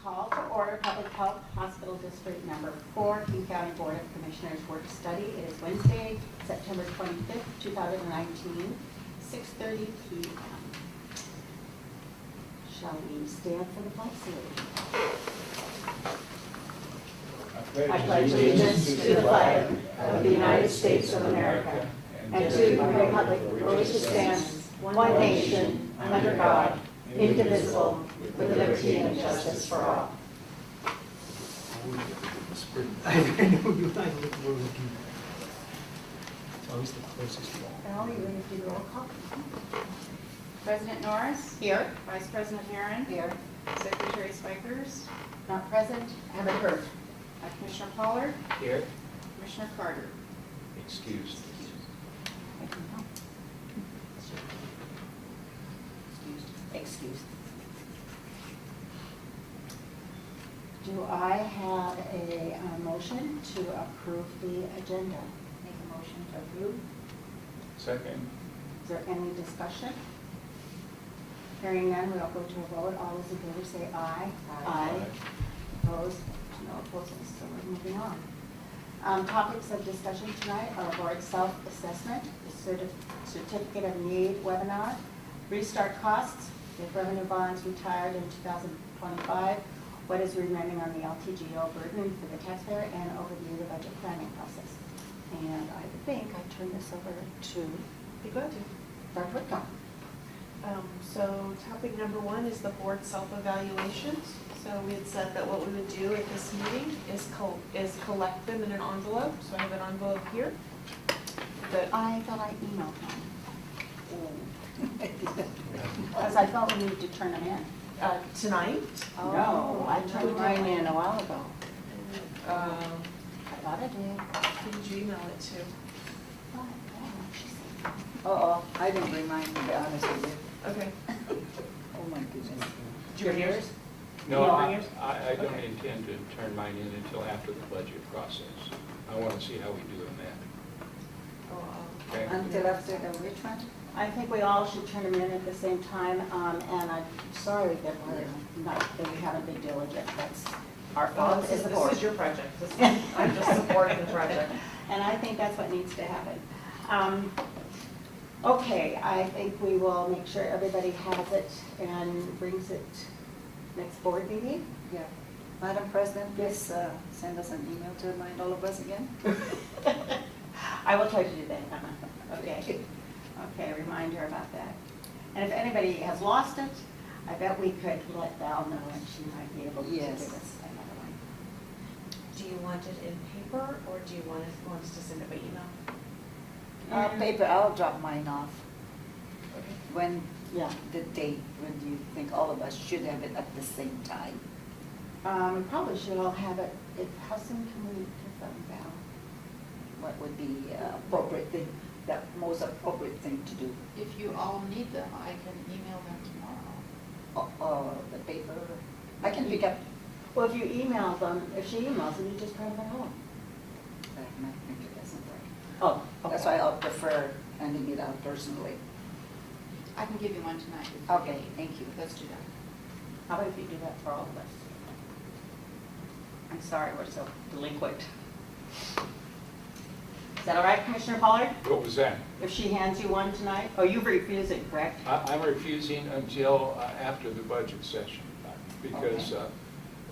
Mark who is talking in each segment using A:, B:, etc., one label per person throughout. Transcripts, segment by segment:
A: call to order Public Health Hospital District Number 4, King County Board of Commissioners Work Study. It is Wednesday, September 25th, 2019, 6:30 p.m. Shall we stand for the flag salute? I pledge allegiance to the flag of the United States of America and to the republic for which it stands, one nation, under God, indivisible, with liberty and justice for all.
B: I know you like it. It's always the closest wall.
A: Al, you ready to do roll call?
C: President Norris?
A: Here.
C: Vice President Herron?
A: Here.
C: Secretary Spikers?
A: Not present. Haven't heard.
C: Commissioner Pollard?
D: Here.
C: Commissioner Carter?
D: Excused.
A: Excused. Do I have a motion to approve the agenda? Make a motion to approve.
D: Second.
A: Is there any discussion? Hearing none, we'll go to a vote. All those in favor say aye.
D: Aye.
A: Opposed? No opposing, so we're moving on. Topics of discussion tonight are board self-assessment, the certificate of need webinar, restart costs, if revenue bonds retired in 2025, what is remaining on the LTGO burden for the taxpayer, and overview the budget planning process. And I think I turn this over to
E: Be glad to.
A: Dr. Whitcomb.
E: So topic number 1 is the board self-evaluations. So we had said that what we would do at this meeting is collect them in an envelope. So I have an envelope here. That
A: I thought I emailed them. Because I thought we needed to turn them in.
E: tonight.
A: No, I turned mine in a while ago.
E: Uh,
A: I thought I did.
E: Who did you email it to?
F: Uh-oh, I didn't bring mine, to be honest with you.
E: Okay.
F: Oh, my goodness.
E: Did you bring yours?
D: No,
E: You
D: I
E: bring yours?
D: don't
E: Okay.
D: intend to turn mine in until after the budget process. I want to see how we do in that.
E: Oh,
D: Okay?
F: Until after the which one?
A: I think we all should turn them in at the same time, and I'm sorry that we haven't been diligent. That's our fault as the board.
E: This is your project. I'm just supporting the project.
A: And I think that's what needs to happen. Okay, I think we will make sure everybody has it and brings it next board meeting.
F: Yeah. Madam President, please send us an email to remind all of us again.
A: I will try to do that, Emma. Okay. Okay, remind her about that. And if anybody has lost it, I bet we could let Val know and she might be able to give
F: Yes.
A: us another one.
E: Do you want it in paper or do you want us to send it by email?
F: Paper, I'll drop mine off.
E: Okay.
F: When,
A: Yeah.
F: the date, when do you think all of us should have it at the same time?
A: We probably should all have it. How soon can we get them, Val?
F: What would be appropriate thing, the most appropriate thing to do?
C: If you all need them, I can email them tomorrow.
F: The paper, I can pick up,
A: Well, if you email them, if she emails them, you just print them at home.
F: my computer doesn't work.
A: Oh,
F: That's why I'll prefer handing it out personally.
C: I can give you one tonight.
F: Okay, thank you.
C: Let's do that.
A: How about if you do that for all of us? I'm sorry, we're so delinquent. Is that all right, Commissioner Pollard?
D: What was that?
A: If she hands you one tonight? Oh, you're refusing, correct?
D: I'm refusing until after the budget session because,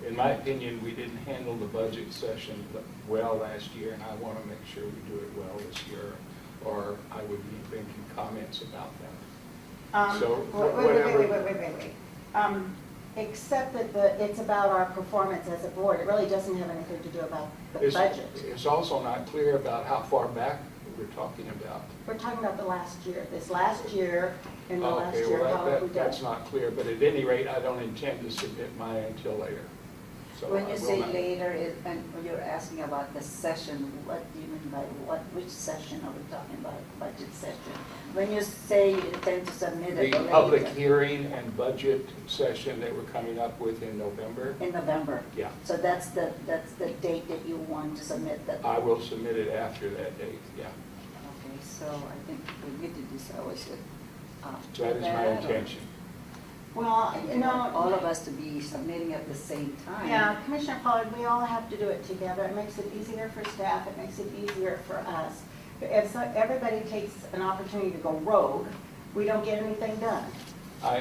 D: in my opinion, we didn't handle the budget session well last year, and I want to make sure we do it well this year, or I would be making comments about that. So,
A: Wait. Except that it's about our performance as a board. It really doesn't have anything to do about the budget.
D: It's also not clear about how far back we're talking about.
A: We're talking about the last year. This last year and the last
D: Okay,
A: year,
D: well,
A: how have we done?
D: that's not clear, but at any rate, I don't intend to submit mine until later. So
F: When
D: I
F: you
D: will
F: say
D: not.
F: later, and you're asking about the session, what do you mean by which session are we talking about, budget session? When you say you intend to submit it
D: The
F: later?
D: public hearing and budget session that we're coming up with in November,
F: In November?
D: yeah.
F: So that's the date that you want to submit that?
D: I will submit it after that date, yeah.
F: Okay, so I think we need to decide, was it after
D: That is my
F: that, or-
D: intention.
A: Well, you know.
F: All of us to be submitting at the same time.
A: Yeah, Commissioner Pollard, we all have to do it together. It makes it easier for staff, it makes it easier for us. If everybody takes an opportunity to go rogue, we don't get anything done.
D: I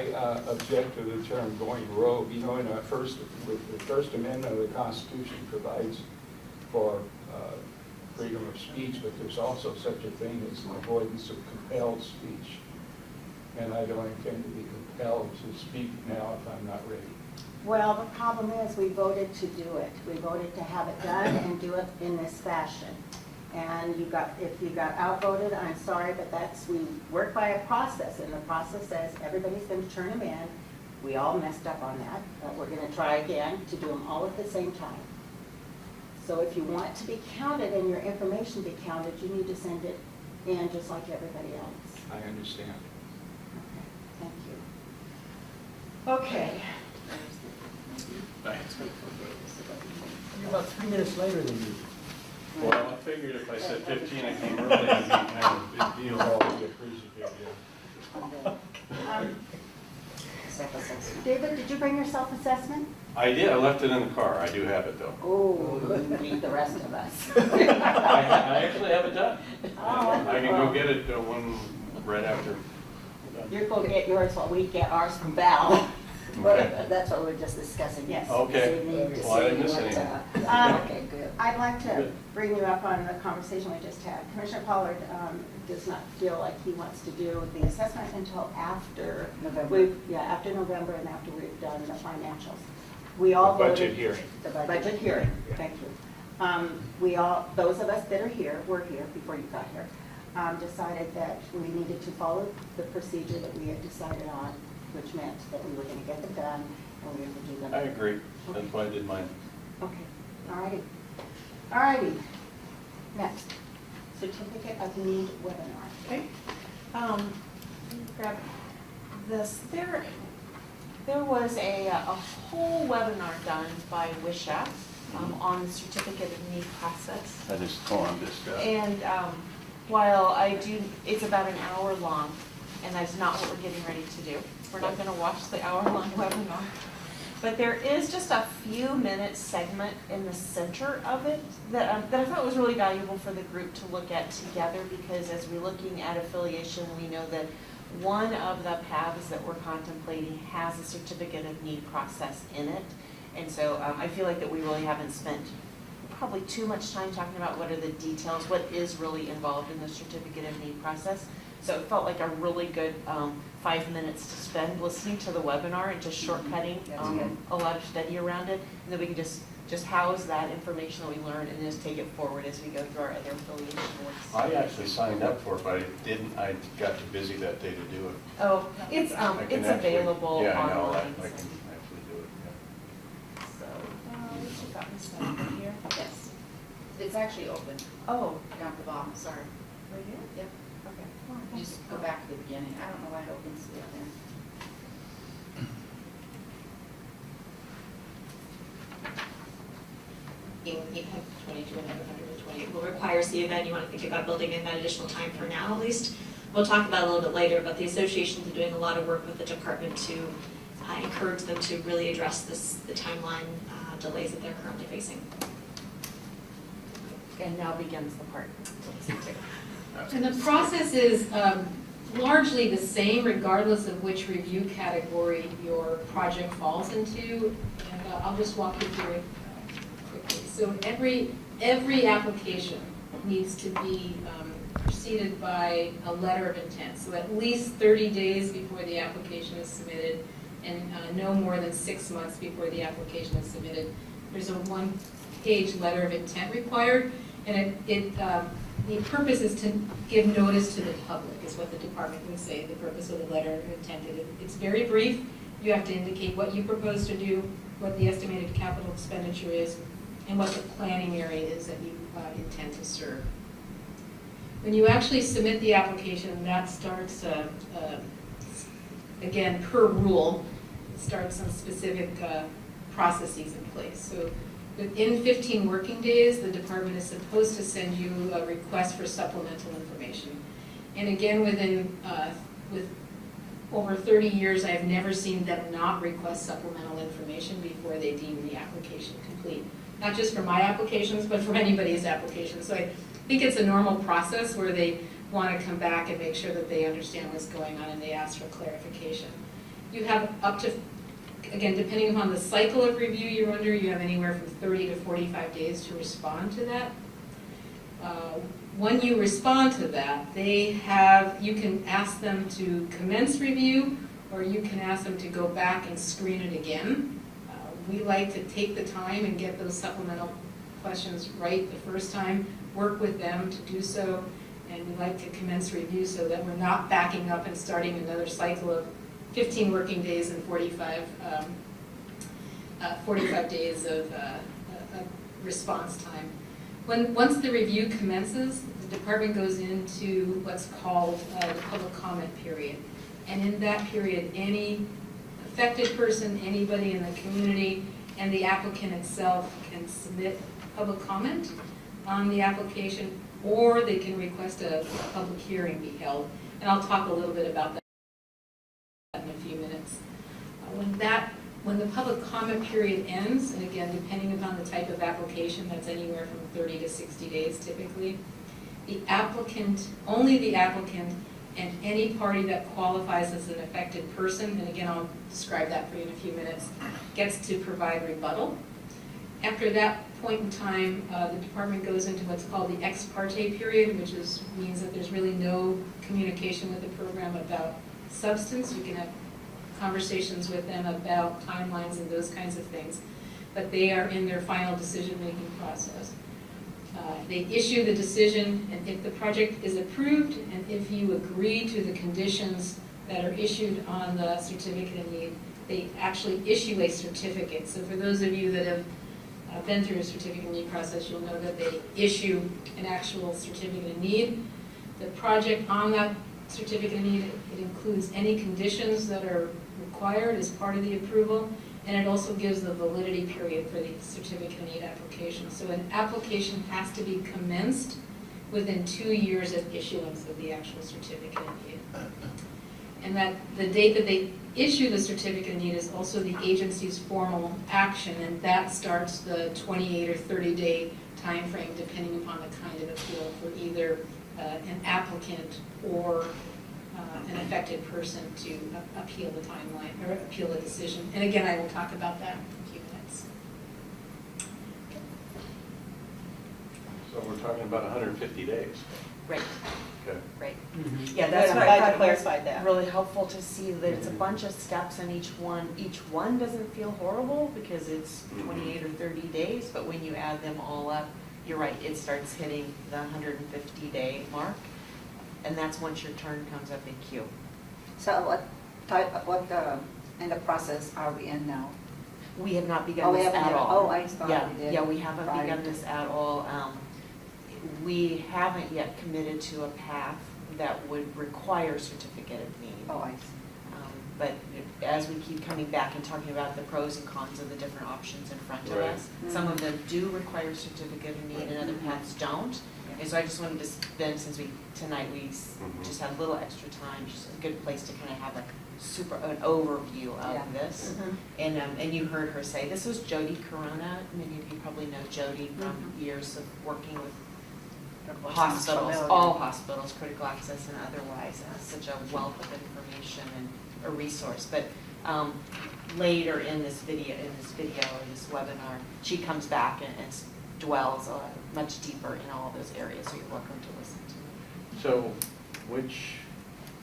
D: object to the term going rogue. You know, with the First Amendment of the Constitution provides for freedom of speech, but there's also such a thing as an avoidance of compelled speech. And I don't intend to be compelled to speak now if I'm not ready.
A: Well, the problem is, we voted to do it. We voted to have it done and do it in this fashion. And if you got outvoted, I'm sorry, but we work by a process, and the process says everybody's going to turn them in. We all messed up on that, but we're going to try again to do them all at the same time. So if you want to be counted and your information be counted, you need to send it in just like everybody else.
D: I understand.
A: Okay, thank you. Okay.
D: Thanks.
B: You're about 3 minutes later than you.
G: Well, I figured if I said 15, I came early, it'd be kind of a big deal.
D: All we appreciate, yeah.
A: Um,
F: Self-assessment.
A: David, did you bring your self-assessment?
G: I did, I left it in the car. I do have it, though.
F: Oh, leave the rest of us.
G: I actually have it done.
A: Oh,
G: I can go get it one right after.
A: You're going to get yours while we get ours from Val.
F: Well, that's what we're just discussing.
A: Yes.
G: Okay.
F: This evening to
G: Well, I didn't
F: see
G: miss
F: what,
G: anything.
F: Okay, good.
A: I'd like to
G: Good.
A: bring you up on the conversation we just had. Commissioner Pollard does not feel like he wants to do the assessment until after
F: November.
A: after November and after we've done the financials. We all
D: The budget
A: voted.
D: hearing.
A: The budget hearing, thank you. We all, those of us that are here, were here before you got here, decided that we needed to follow the procedure that we had decided on, which meant that we were going to get them done and we were going to do them.
G: I agree. That's why I did mine.
A: Okay, all righty. All righty. Next, certificate of need webinar.
E: Okay. Let me grab this. There was a whole webinar done by WISHA on the certificate of need process.
G: I just, I'm just,
E: And while it's about an hour long, and that's not what we're getting ready to do. We're not going to watch the hour-long webinar. But there is just a few minute segment in the center of it that I thought was really valuable for the group to look at together, because as we're looking at affiliation, we know that one of the paths that we're contemplating has a certificate of need process in it. And so I feel like that we really haven't spent probably too much time talking about what are the details, what is really involved in the certificate of need process. So it felt like a really good 5 minutes to spend listening to the webinar and just shortcutting
F: That's good.
E: a lot of study around it. And then we can just house that information that we learned and just take it forward as we go through our other affiliation boards.
G: I actually signed up for it, but I got too busy that day to do it.
E: Oh, it's
G: I can
E: it's
G: actually-
E: available
G: Yeah, I know, I
E: online.
G: can actually do it, yeah.
E: So, we should have gotten this down here.
C: Yes. It's actually open
E: Oh,
C: down at the bottom, sorry.
E: right here?
C: Yep.
E: Okay.
C: Just go back to the beginning. I don't know why it opens it there.
H: In 822 and 128 will require C of N. You want to think about building in that additional time for now at least. We'll talk about it a little bit later, but the associations are doing a lot of work with the department to encourage them to really address the timeline delays that they're currently facing.
E: And now begins the part.
I: And the process is largely the same regardless of which review category your project falls into. And I'll just walk you through it quickly. So every application needs to be preceded by a letter of intent. So at least 30 days before the application is submitted and no more than 6 months before the application is submitted. There's a one-page letter of intent required, and the purpose is to give notice to the public, is what the department would say, the purpose of the letter of intent. It's very brief. You have to indicate what you propose to do, what the estimated capital expenditure is, and what the planning area is that you intend to serve. When you actually submit the application, that starts, again, per rule, starts some specific processes in place. So within 15 working days, the department is supposed to send you a request for supplemental information. And again, with over 30 years, I've never seen them not request supplemental information before they deem the application complete. Not just for my applications, but for anybody's application. So I think it's a normal process where they want to come back and make sure that they understand what's going on and they ask for clarification. You have up to, again, depending upon the cycle of review you're under, you have anywhere from 30 to 45 days to respond to that. When you respond to that, you can ask them to commence review, or you can ask them to go back and screen it again. We like to take the time and get those supplemental questions right the first time, work with them to do so, and we like to commence review so that we're not backing up and starting another cycle of 15 working days and 45 days of response time. Once the review commences, the department goes into what's called the public comment period. And in that period, any affected person, anybody in the community, and the applicant itself can submit public comment on the application, or they can request a public hearing be held. And I'll talk a little bit about that in a few minutes. When the public comment period ends, and again, depending upon the type of application, that's anywhere from 30 to 60 days typically, only the applicant and any party that qualifies as an affected person, and again, I'll describe that for you in a few minutes, gets to provide rebuttal. After that point in time, the department goes into what's called the ex parte period, which means that there's really no communication with the program about substance. You can have conversations with them about timelines and those kinds of things, but they are in their final decision-making process. They issue the decision, and if the project is approved, and if you agree to the conditions that are issued on the certificate of need, they actually issue a certificate. So for those of you that have been through a certificate of need process, you'll know that they issue an actual certificate of need. The project on that certificate of need, it includes any conditions that are required as part of the approval, and it also gives the validity period for the certificate of need application. So an application has to be commenced within 2 years of issuance of the actual certificate of need. And that the date that they issue the certificate of need is also the agency's formal action, and that starts the 28 or 30-day time frame, depending upon the kind of appeal for either an applicant or an affected person to appeal the timeline or appeal the decision. And again, I will talk about that in a few minutes.
G: So we're talking about 150 days.
J: Right,
G: Okay.
J: right.
B: Mhm.
J: Yeah, that's
A: Good,
J: what
A: I'm
J: I
A: glad you
J: thought was
A: clarified that.
J: really helpful to see that it's a bunch of steps and each one doesn't feel horrible because it's 28 or 30 days, but when you add them all up, you're right, it starts hitting the 150-day mark, and that's once your turn comes up in queue.
F: So what in the process are we in now?
J: We have not
F: Oh,
J: begun
F: we
J: this
F: haven't
J: at
F: yet.
J: all.
F: Oh, I thought
J: Yeah,
F: we did.
J: yeah, we haven't
F: Prior
J: begun
F: to-
J: this at all. We haven't yet committed to a path that would require certificate of need.
F: Oh, I see.
J: But as we keep coming back and talking about the pros and cons of the different options in front of
G: Right.
J: us, some of them do require certificate of need and other paths don't. And so I just wanted to spend, since tonight we just had a little extra time, just a good place to kind of have an overview of
F: Yeah.
J: this.
A: Mhm.
J: And you heard her say, this was Jody Corona. Many of you probably know Jody from years of working with hospitals,
F: familiar.
J: all hospitals, critical access and otherwise. Such a wealth of information and a resource. But later in this video or this webinar, she comes back and dwells much deeper in all those areas. So you're welcome to listen to it.
G: So which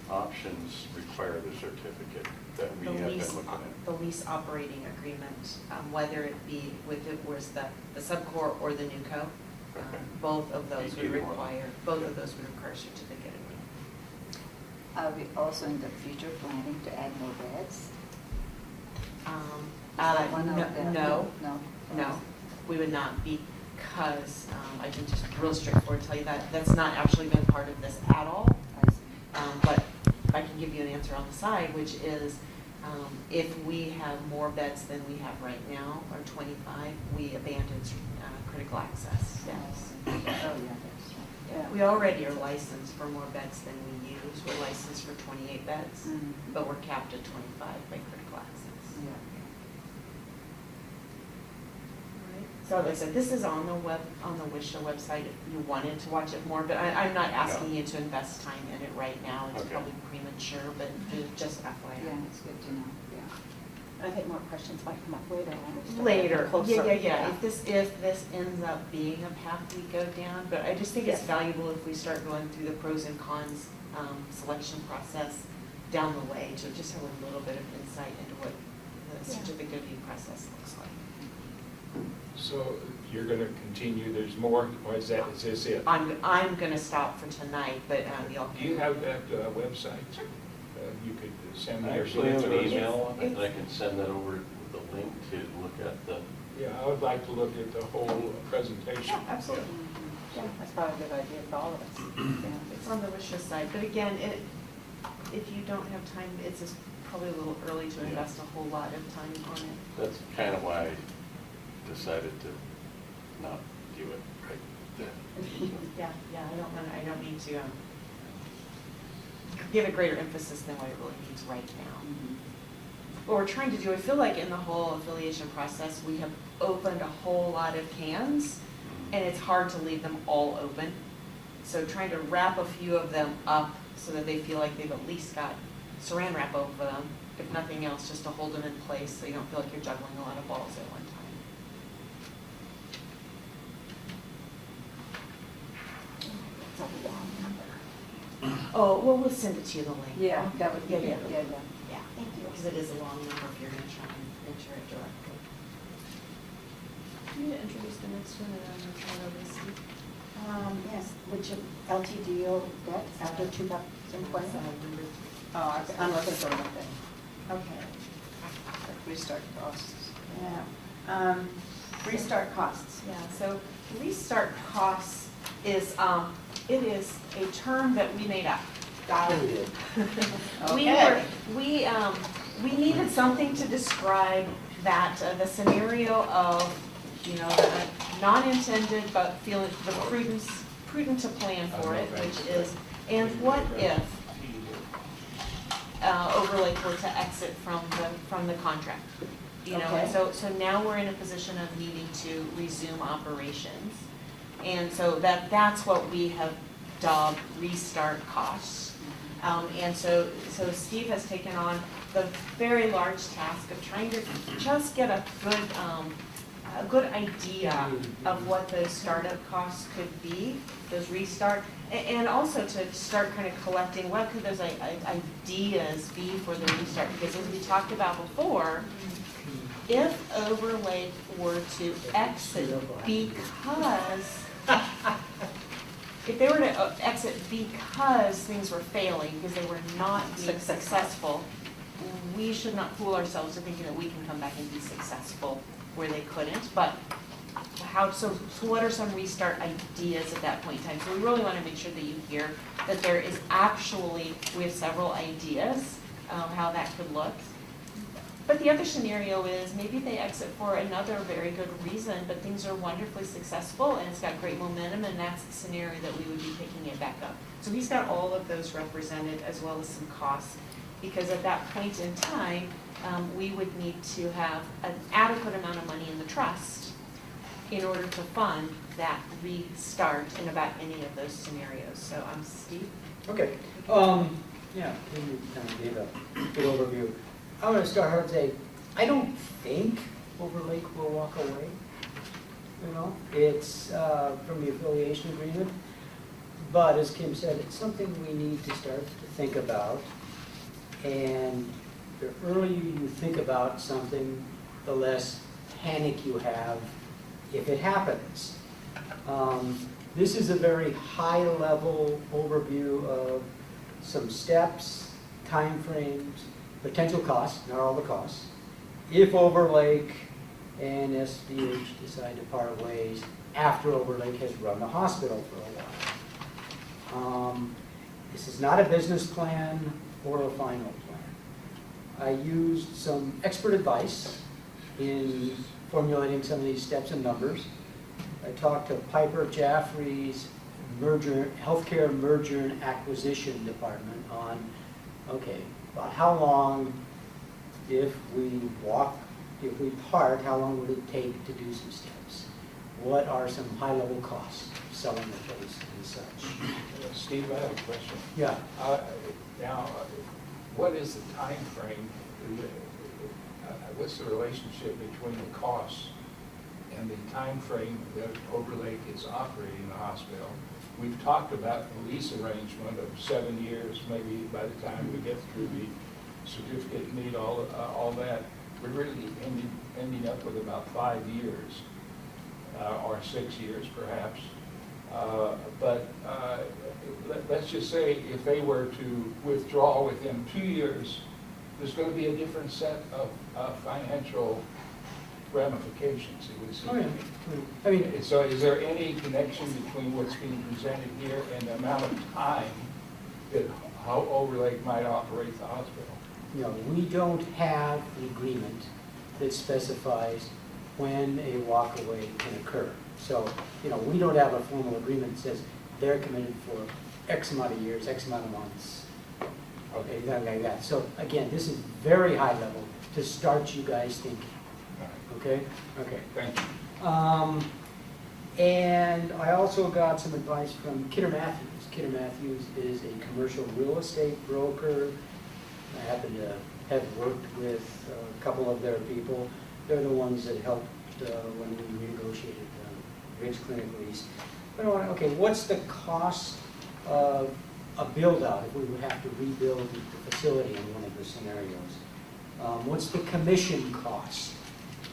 G: options require the certificate that we have been looking at?
J: The lease operating agreement, whether it be with the subcore or the new co.
G: Okay.
J: Both of those would
G: Either one.
J: require certificate of need.
F: Are we also in the future planning to add more beds? One of them?
J: No,
F: No?
J: no, we would not, because I can just real straightforward tell you that that's not actually been part of this at all.
F: I see.
J: But I can give you an answer on the side, which is if we have more beds than we have right now, or 25, we abandoned critical access. Yes.
F: Oh, yeah, that's right. Yeah.
J: We already are licensed for more beds than we use. We're licensed for 28 beds,
F: Mhm.
J: but we're capped at 25 by critical access.
F: Yeah.
J: So like I said, this is on the WISHA website if you wanted to watch it more, but I'm not asking you to invest time in it right now. It's
G: Okay.
J: probably premature, but just FYI.
F: Yeah, it's good to know, yeah. I think more questions might come up later when we start
J: Later,
F: getting closer.
J: yeah. If this ends up being a path we go down, but I just think it's
F: Yes.
J: valuable if we start going through the pros and cons selection process down the way to just have a little bit of insight into what the
F: Yeah.
J: certificate review process looks like.
D: So you're going to continue, there's more, or is this it?
J: I'm gonna stop for tonight, but y'all
D: Do
J: can.
D: you have that website? You could send me
G: I
D: or
G: actually have an
D: send it to us.
G: email, and I
J: It's-
G: can send that over with a link to look at the,
D: Yeah, I would like to look at the whole presentation.
J: Yeah, absolutely.
F: Mhm. Yeah, that's probably a good idea for all of us. Yeah.
J: It's on the WISHA site, but again, if you don't have time, it's just probably a little early to
G: Yeah.
J: invest a whole lot of time on it.
G: that's kind of why I decided to not do it right then.
J: Yeah, I don't mean to give it greater emphasis than what it really needs right now.
F: Mhm.
J: What we're trying to do, I feel like in the whole affiliation process, we have opened a whole lot of cans, and it's hard to leave them all open. So trying to wrap a few of them up so that they feel like they've at least got saran wrap over them, if nothing else, just to hold them in place so you don't feel like you're juggling a lot of balls at one time.
F: It's a long number.
J: Oh, well, we'll send it to you, the link.
F: Yeah, that would be
J: Yeah,
F: good,
J: yeah.
F: yeah.
J: Yeah,
F: Thank you.
J: because it is a long number if you're gonna try and enter it directly.
E: Can you introduce the next one and then we'll turn it over to Steve?
A: Yes, which of LTDO debts after 2020? Oh, I'm looking for one thing. Okay.
F: Restart costs.
A: Yeah. Restart costs.
J: Yeah, so restart costs is, it is a term that we made up.
A: Okay.
J: We needed something to describe that, the scenario of, the non-intended but feeling the prudent to plan for it, which is, and what if Overlake were to exit from the contract? And
A: Okay.
J: so now we're in a position of needing to resume operations. And so that's what we have dubbed restart costs. And so Steve has taken on the very large task of trying to just get a good idea of what those startup costs could be, those restart, and also to start kind of collecting what could those ideas be for the restart. Because as we talked about before, if Overlake were to exit if they were to exit because things were failing, because they were not being successful, we should not fool ourselves to thinking that we can come back and be successful where they couldn't. But so what are some restart ideas at that point in time? So we really want to make sure that you hear that there is actually, we have several ideas how that could look. But the other scenario is maybe they exit for another very good reason, but things are wonderfully successful and it's got great momentum, and that's the scenario that we would be picking it back up. So he's got all of those represented as well as some costs, because at that point in time, we would need to have an adequate amount of money in the trust in order to fund that restart in about any of those scenarios. So Steve?
B: Okay, yeah, you kind of gave a good overview. I'm going to start out and say, I don't think Overlake will walk away. It's from the affiliation agreement. But as Kim said, it's something we need to start to think about. And the earlier you think about something, the less panic you have if it happens. This is a very high-level overview of some steps, timeframes, potential costs, not all the costs. If Overlake and SDH decide to part ways after Overlake has run the hospital for a while. This is not a business plan or a final plan. I used some expert advice in formulating some of these steps and numbers. I talked to Piper Jaffray's healthcare merger and acquisition department on, okay, about how long, if we part, how long would it take to do some steps? What are some high-level costs of selling the place and such?
D: Steve, I have a question.
B: Yeah.
D: Now, what is the time frame? What's the relationship between the costs and the time frame that Overlake is operating the hospital? We've talked about the lease arrangement of 7 years, maybe by the time we get through the certificate and need all that. We're really ending up with about 5 years, or 6 years perhaps. But let's just say if they were to withdraw within 2 years, there's going to be a different set of financial ramifications, it would seem to me.
B: I mean,
D: So is there any connection between what's being presented here and the amount of time that how Overlake might operate the hospital?
B: we don't have an agreement that specifies when a walkaway can occur. So, we don't have a formal agreement that says they're committed for X amount of years, X amount of months, okay, nothing like that. So again, this is very high level to start you guys thinking, okay? Okay.
D: Thank you.
B: And I also got some advice from Kidder Matthews. Kidder Matthews is a commercial real estate broker. I happen to have worked with a couple of their people. They're the ones that helped when we renegotiated Ridge Clinic lease. But okay, what's the cost of a build-out if we would have to rebuild the facility in one of the scenarios? What's the commission cost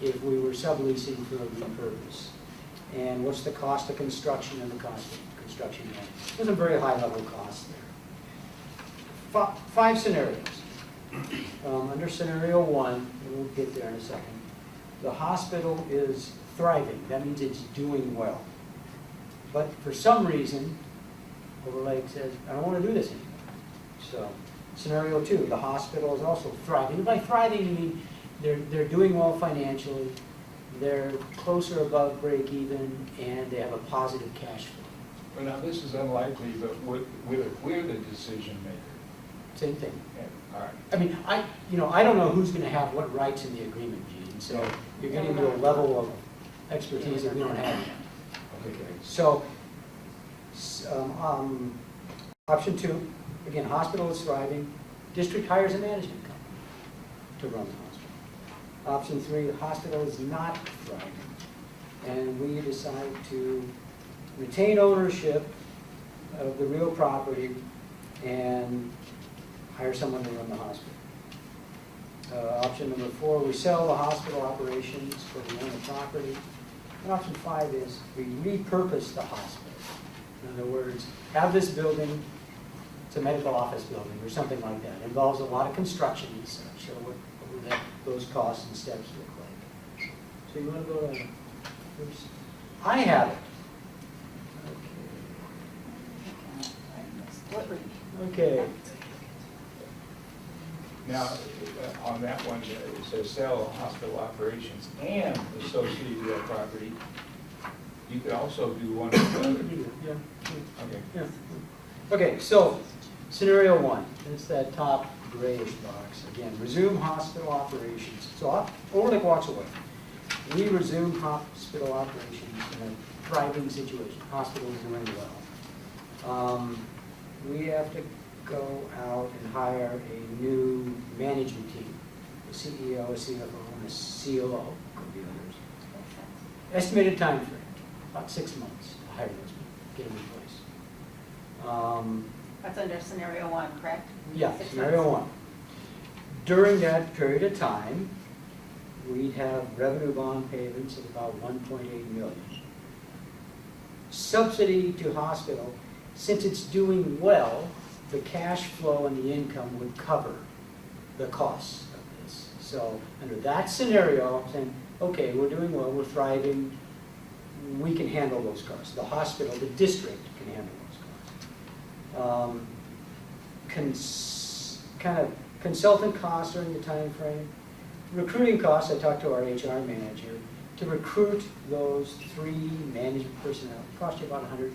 B: if we were subleasing for a repurpose? And what's the cost of construction and the cost of construction? There's a very high-level cost there. 5 scenarios. Under scenario 1, and we'll get there in a second, the hospital is thriving. That means it's doing well. But for some reason, Overlake says, I don't want to do this anymore. So, scenario 2, the hospital is also thriving. And by thriving, you mean they're doing well financially, they're closer above break even, and they have a positive cash flow.
D: Well, now, this is unlikely, but we're the decision maker.
B: Same thing.
D: Yeah, all right.
B: I mean, I don't know who's going to have what rights in the agreement, Gene. So you're getting to a level of expertise that we don't have yet.
D: Okay.
B: So, option 2, again, hospital is thriving. District hires a management company to run the hospital. Option 3, the hospital is not thriving, and we decide to retain ownership of the real property and hire someone to run the hospital. Option number 4, we sell the hospital operations for the owner property. And option 5 is we repurpose the hospital. In other words, have this building, it's a medical office building or something like that. It involves a lot of construction and such. So what would those costs and steps look like? So you want to go to first? I have it. Okay.
D: Now, on that one, it says sell hospital operations and associated real property. You could also do one or the other.
B: Yeah.
D: Okay.
B: Yeah. Okay, so scenario 1, it's that top grayish box. Again, resume hospital operations. So Overlake walks away. We resume hospital operations in a thriving situation. Hospital is doing well. We have to go out and hire a new management team, a CEO, a CFO, and a COO, could be others. Estimated time frame, about 6 months to hire those people, get them in place.
A: That's under scenario 1, correct?
B: Yeah,
A: 6
B: scenario
A: months.
B: 1. During that period of time, we'd have revenue bond payments of about $1.8 million. Subsidy to hospital, since it's doing well, the cash flow and the income would cover the costs of this. So under that scenario, I'm saying, okay, we're doing well, we're thriving, we can handle those costs. The hospital, the district can handle those costs. Kind of consultant costs during the time frame. Recruiting costs, I talked to our HR manager. To recruit those 3 management personnel, it cost you about $160,000.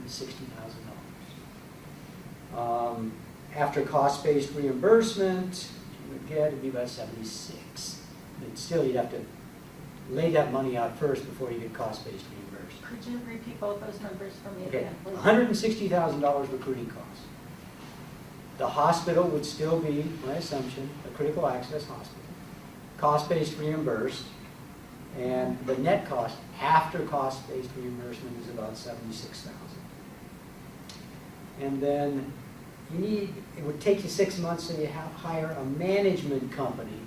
B: After cost-based reimbursement, you would get, it'd be about 76. But still, you'd have to lay that money out first before you get cost-based reimbursed.
F: Could you repeat both those numbers for me
B: Okay,
F: again, please?
B: $160,000 recruiting costs. The hospital would still be, my assumption, a critical access hospital. Cost-based reimbursed, and the net cost after cost-based reimbursement is about $76,000. And then you need, it would take you 6 months, so you hire a management company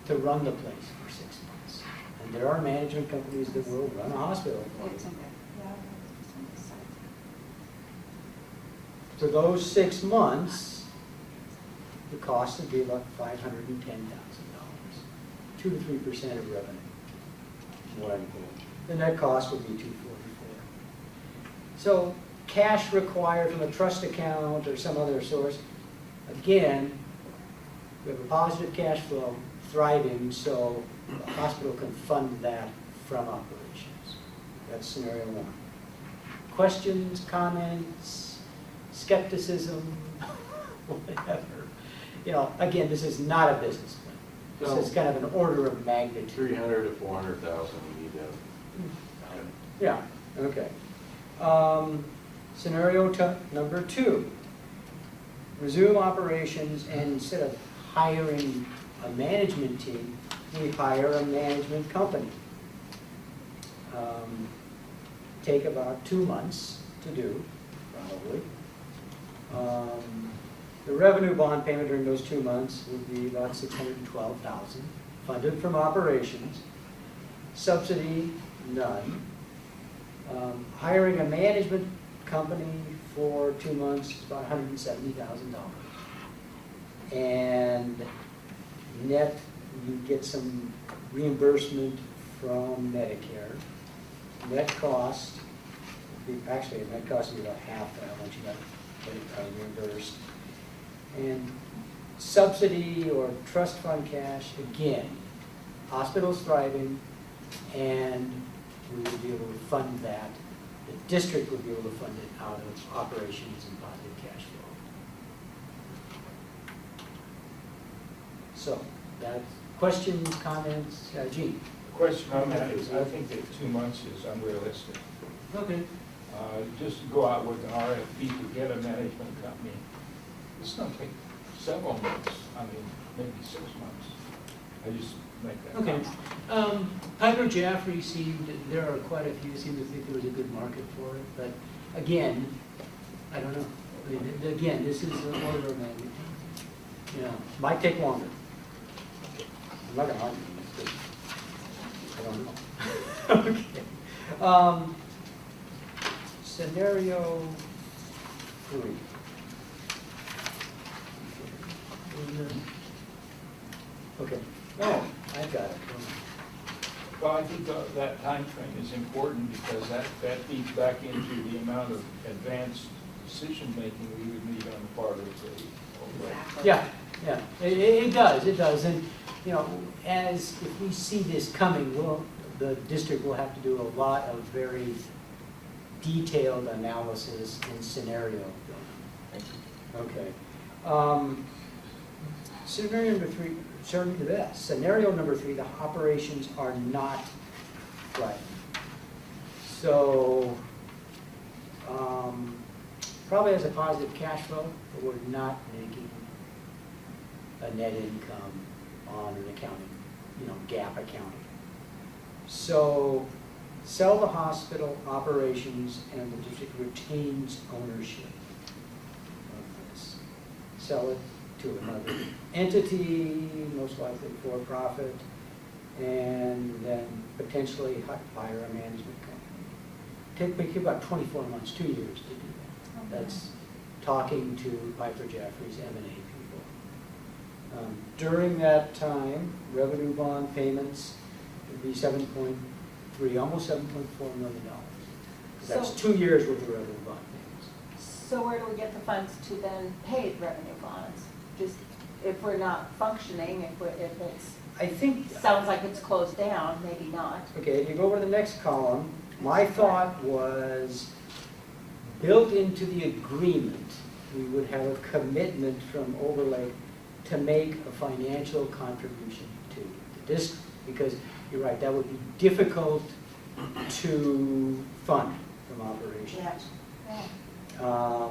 B: to run the place for 6 months. And there are management companies that will run a hospital for you.
F: It's in there. Yeah, it's on this side.
B: For those 6 months, the cost would be about $510,000, 2 to 3% of revenue. What I'm told. The net cost would be $244. So cash required from a trust account or some other source, again, we have a positive cash flow, thriving, so the hospital can fund that from operations. That's scenario one. Questions, comments, skepticism, whatever. You know, again, this is not a business plan. This is kind of an order of magnitude.
G: 300 to 400,000 we need to have.
B: Yeah, okay. Scenario number 2. Resume operations, and instead of hiring a management team, we hire a management company. Take about 2 months to do, probably. The revenue bond payment during those 2 months would be about $612,000, funded from operations. Subsidy, none. Hiring a management company for 2 months is about $170,000. And net, you get some reimbursement from Medicare. Net cost, actually, a net cost would be about half that once you got it reimbursed. And subsidy or trust fund cash, again, hospital's thriving, and we would be able to fund that. The district would be able to fund it out of operations and positive cash flow. So, that, questions, comments, Gene?
D: The question on that is, I think that 2 months is unrealistic.
B: Okay.
D: Just go out with an RFP to get a management company. It's going to take several months, I mean, maybe 6 months. I just make that
B: Okay.
D: comment.
B: Piper Jaffray seemed, there are quite a few, seem to think there was a good market for it, but again, I don't know. I mean, again, this is an order of magnitude. You know, might take longer. I'm not gonna argue this, but I don't know. Okay. Scenario 3. Okay. Oh, I've got it.
D: Well, I think that time frame is important because that feeds back into the amount of advanced decision-making we would need on the part of the.
B: Yeah, yeah, it does, and, you know, as, if we see this coming, the district will have to do a lot of very detailed analysis and scenario building. Okay. Scenario number 3, the operations are not thriving. So, probably has a positive cash flow, but we're not making a net income on an accounting, you know, GAAP accounting. So, sell the hospital operations and the district retains ownership of this. Sell it to another entity, most likely for profit, and then potentially hire a management company. Take about 24 months, 2 years to do that. That's talking to Piper Jaffray's M&A people. During that time, revenue bond payments would be 7.3, almost $7.4 million. That's
A: So-
B: 2 years worth of revenue bond payments.
A: So where do we get the funds to then pay revenue bonds? Just if we're not functioning, if it's,
B: I think,
A: sounds like it's closed down, maybe not.
B: okay, if you go over to the next column, my thought was built into the agreement we would have a commitment from Overlake to make a financial contribution to the district. Because you're right, that would be difficult to fund from operations.
A: Yeah.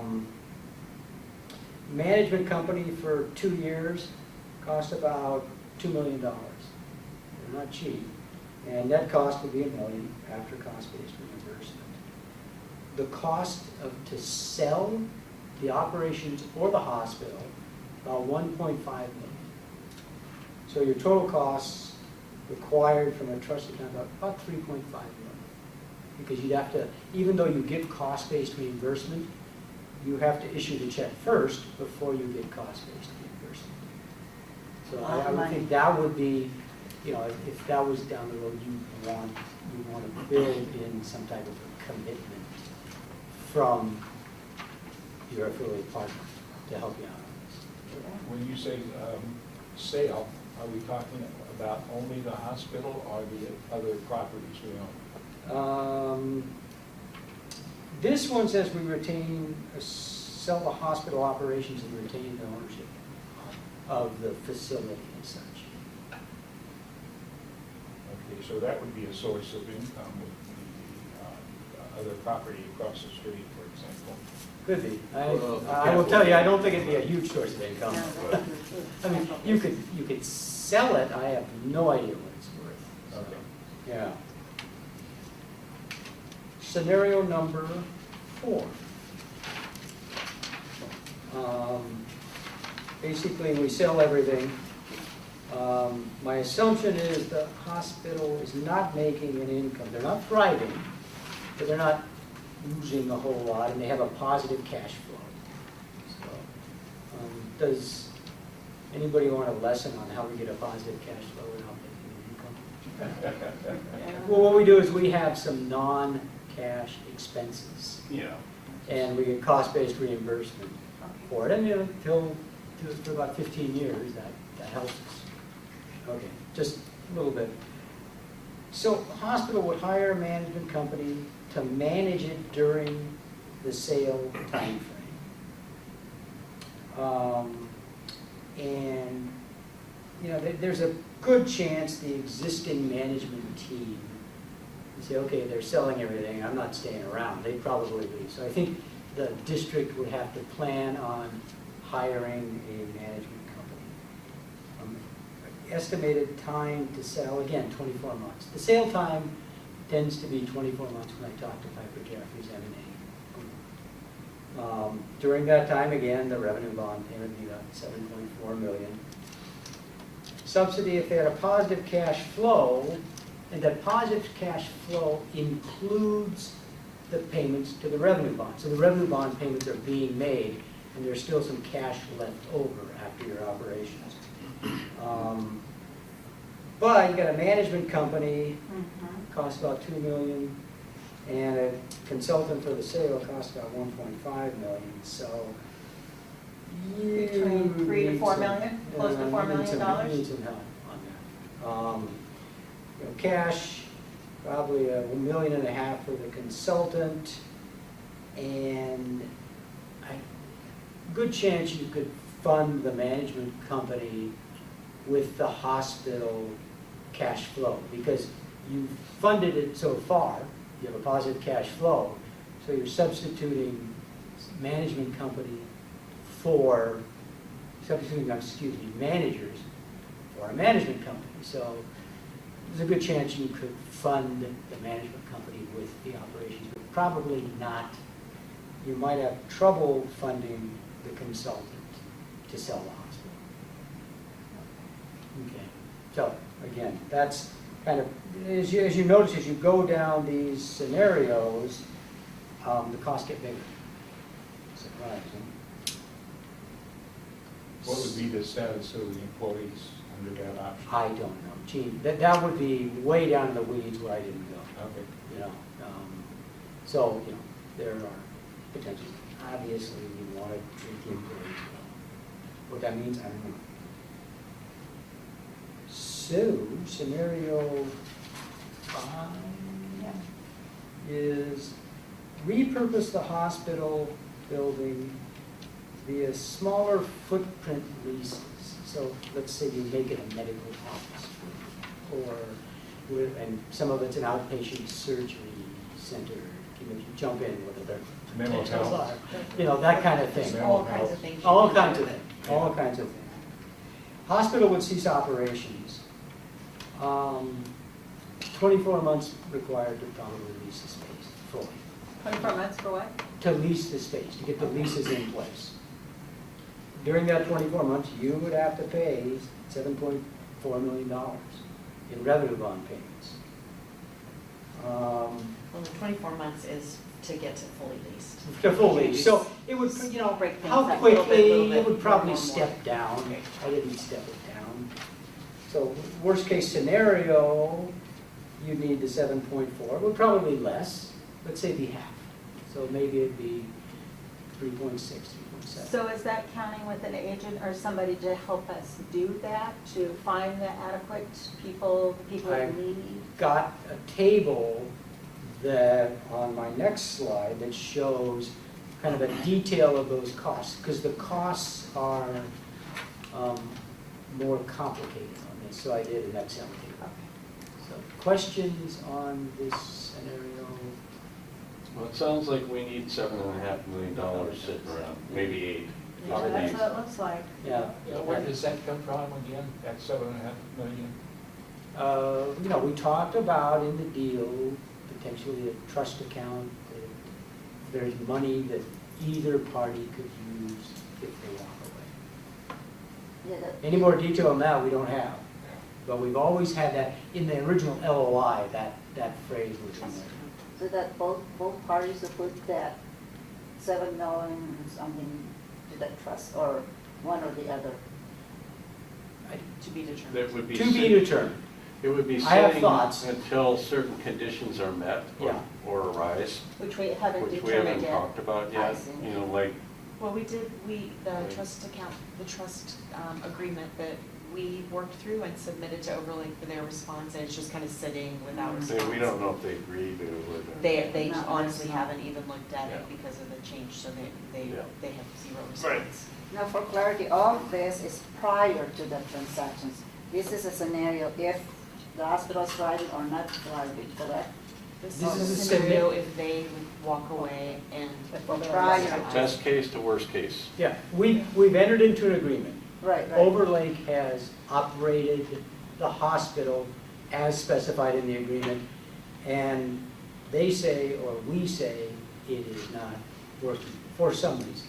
B: Management company for 2 years cost about $2 million. They're not cheap. And net cost would be $1 million after cost-based reimbursement. The cost to sell the operations or the hospital, about $1.5 million. So your total costs required from a trust account about $3.5 million. Because you'd have to, even though you get cost-based reimbursement, you have to issue the check first before you get cost-based reimbursement. So I would think that would be, you know, if that was down the road, you want to build in some type of a commitment from your affiliate partner to help you out on
D: When you say sale, are we talking about only the hospital or the other properties we own?
B: this. This one says we sell the hospital operations and retain the ownership of the facility and such.
D: Okay, so that would be a source of income with the other property across the street, for example.
B: Could be.
G: Well,
B: I will tell you, I don't think it'd be a huge source of income.
A: No,
B: I mean, you could sell it, I have no idea what it's worth.
D: Okay.
B: Yeah. Scenario number 4. Basically, we sell everything. My assumption is the hospital is not making an income. They're not thriving, but they're not losing a whole lot, and they have a positive cash flow. So, does anybody want a lesson on how we get a positive cash flow without making an income? Well, what we do is we have some non-cash expenses,
G: Yeah.
B: and we get cost-based reimbursement for it, and until for about 15 years, that helps us. Okay, just a little bit. So the hospital would hire a management company to manage it during the sale time frame. And, you know, there's a good chance the existing management team would say, okay, they're selling everything, I'm not staying around. They'd probably leave. So I think the district would have to plan on hiring a management company. Estimated time to sell, again, 24 months. The sale time tends to be 24 months when I talk to Piper Jaffray's M&A. During that time, again, the revenue bond payment would be about $7.4 million. Subsidy, if they had a positive cash flow, and that positive cash flow includes the payments to the revenue bond. So the revenue bond payments are being made, and there's still some cash left over after your operations. But you got a management company, costs about $2 million, and a consultant for the sale costs about $1.5 million. So
A: Between $3 to $4 million, close to $4 million?
B: You need some help on that. You know, cash, probably $1.5 million for the consultant, and good chance you could fund the management company with the hospital cash flow, because you funded it so far, you have a positive cash flow, so you're substituting management company for, managers for a management company. So there's a good chance you could fund the management company with the operations, but probably not. You might have trouble funding the consultant to sell the hospital. Okay, so again, that's kind of, as you notice, as you go down these scenarios, the costs get bigger. Surprising.
D: What would be the status of the employees under that option?
B: I don't know. Gee, that would be way down in the weeds where I didn't go.
D: Okay.
B: You know, so, you know, there are potential. Obviously, we want to treat the employees well. What that means, I don't know. So, scenario 5 is repurpose the hospital building via smaller footprint leases. So let's say you make it a medical office, and some of it's an outpatient surgery center. If you jump in with a
D: Mental health.
B: that kind of thing.
J: All kinds of things.
B: All kinds of things, all kinds of things. Hospital would cease operations. 24 months required to probably lease the space fully.
A: 24 months for what?
B: To lease the space, to get the leases in place. During that 24 months, you would have to pay $7.4 million in revenue bond payments.
J: Well, the 24 months is to get to fully leased.
B: To full lease, so it would,
F: Break things
B: how
F: up a little
B: quickly,
F: bit,
B: it would probably
F: more.
B: step down. I didn't step it down. So worst case scenario, you'd need the 7.4, it would probably less, let's say be half. So maybe it'd be 3.6, 3.7.
A: So is that counting with an agent or somebody to help us do that, to find the adequate people we need?
B: Got a table that, on my next slide, that shows kind of a detail of those costs, because the costs are more complicated on this, so I did an Excel table. So questions on this scenario?
G: Well, it sounds like we need $7.5 million sitting around, maybe 8.
A: Yeah, that's what it looks like.
B: Yeah.
D: Where does that come from again, that $7.5 million?
B: We talked about in the deal, potentially a trust account, that there's money that either party could use if they walk away.
F: Yeah,
B: Any more detail on that, we don't have. But we've always had that, in the original LOI, that phrase was in there.
F: so that both parties will put that 7 million something to that trust, or one or the other.
J: To be determined.
G: That would be.
B: To be determined.
G: It would be
B: I have
G: sitting
B: thoughts.
G: until certain conditions are met
B: Yeah.
G: or arise,
A: Which we haven't
G: which we
A: determined
G: haven't
A: yet.
G: talked about
F: I
G: yet.
F: see.
G: Like,
J: Well, the trust account, the trust agreement that we worked through and submitted to Overlake for their response, and it's just kind of sitting without response.
G: we don't know if they agree to it.
J: They
F: No,
J: honestly
F: that's not.
J: haven't even looked at it
G: Yeah.
J: because of the change, so they
G: Yeah.
J: have zero response.
F: Now, for clarity, all of this is prior to the transactions. This is a scenario if the hospital is thriving or not thriving, correct?
J: This
B: This
J: is
B: is
J: a
B: a
J: scenario if they would walk away and.
F: For prior.
G: Best case to worst case.
B: Yeah, we've entered into an agreement.
F: Right, right.
B: Overlake has operated the hospital as specified in the agreement, and they say, or we say, it is not working for some reason.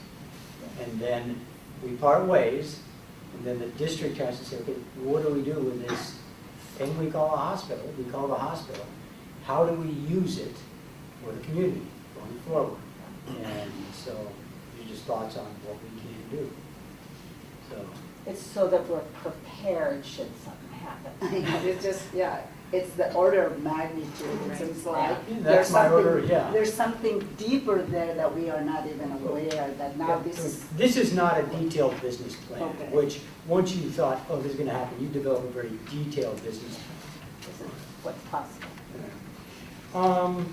B: And then we part ways, and then the district has to say, okay, what do we do with this thing we call a hospital? We call the hospital. How do we use it for the community going forward? And so, these are just thoughts on what we can do. So,
A: It's so that we're prepared should something happen.
F: It's just, it's the order of magnitude, it
J: Right.
F: seems like.
B: Yeah, that's
F: There's
B: my
F: something-
B: order, yeah.
F: There's something deeper there that we are not even aware, that now this is,
B: This is not a detailed business plan,
F: Okay.
B: which, once you thought, oh, this is gonna happen, you develop a very detailed business
A: This is what's possible.
B: plan.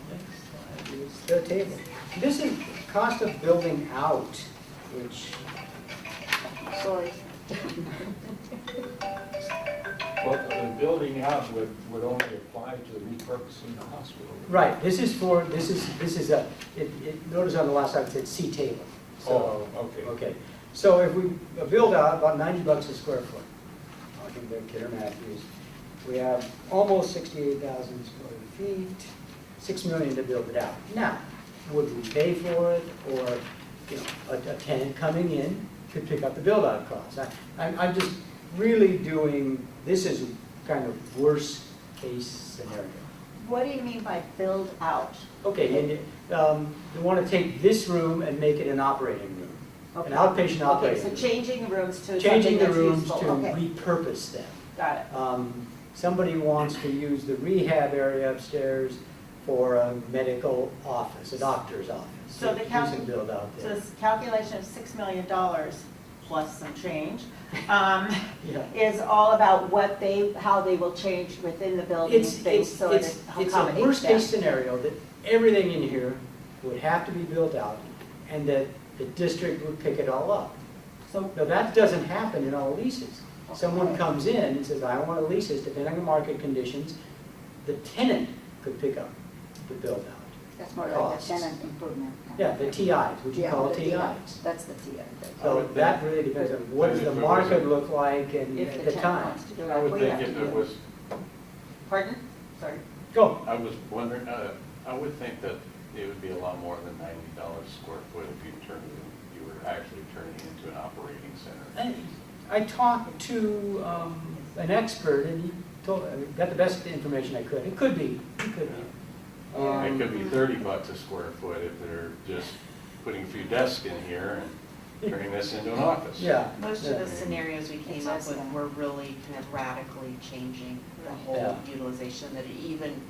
B: Next slide is the table. This is cost of building out, which,
F: sorry.
D: Well, the building out would only apply to the repurposing the hospital.
B: right, this is notice on the last slide, it said C table. So,
D: Oh, okay.
B: Okay, so if we build out about $90 a square foot, I think they're Kidder Matthews, we have almost 68,000 square feet, $6 million to build it out. Now, would we pay for it, or, a tenant coming in could pick up the build-out costs? I'm just really doing, this is kind of worst-case scenario.
A: What do you mean by build out?
B: Okay, and you want to take this room and make it an operating room, an
A: Okay.
B: outpatient operating
A: Okay,
B: room.
A: so changing the rooms to
B: Changing
A: something
B: the
A: that's
B: rooms
A: useful.
B: to
A: Okay,
B: repurpose them.
A: got it.
B: Somebody wants to use the rehab area upstairs for a medical office, a doctor's office.
A: So the
B: You
A: count-
B: can build out
A: So
B: there.
A: this calculation of $6 million plus some change
B: Yeah.
A: is all about how they will change within the building
B: It's
A: space so
B: it's
A: it
B: a
A: accommodates them.
B: worst-case scenario that everything in here would have to be built out, and that the district would pick it all up.
A: So,
B: Now, that doesn't happen in all leases. Someone
A: Okay.
B: comes in and says, I want to lease this, depending on market conditions, the tenant could pick up the build out.
F: That's more like a
B: Costs.
F: tenant improvement.
B: Yeah, the TIs, which you
F: Yeah,
B: call
F: the
B: TIs.
F: That's the TI.
B: So that really depends on what does the market look like and
F: If
B: at
F: the
B: the
F: tenant
B: time.
F: wants to do it.
G: I would
F: we
G: think
F: have
G: if
F: to
G: it
F: do
G: was,
F: Pardon? Sorry.
B: Go.
G: I was wondering, I would think that it would be a lot more than $90 a square foot if you were actually turning it into an operating center.
B: I talked to an expert and he got the best information I could. It could be, it could be.
G: It could be $30 a square foot if they're just putting a few desks in here and turning this into an office.
B: Yeah.
J: Most
B: yeah.
J: of the scenarios we came up with
F: Exactly.
J: were really kind of radically changing the whole
B: Yeah.
J: utilization, that it even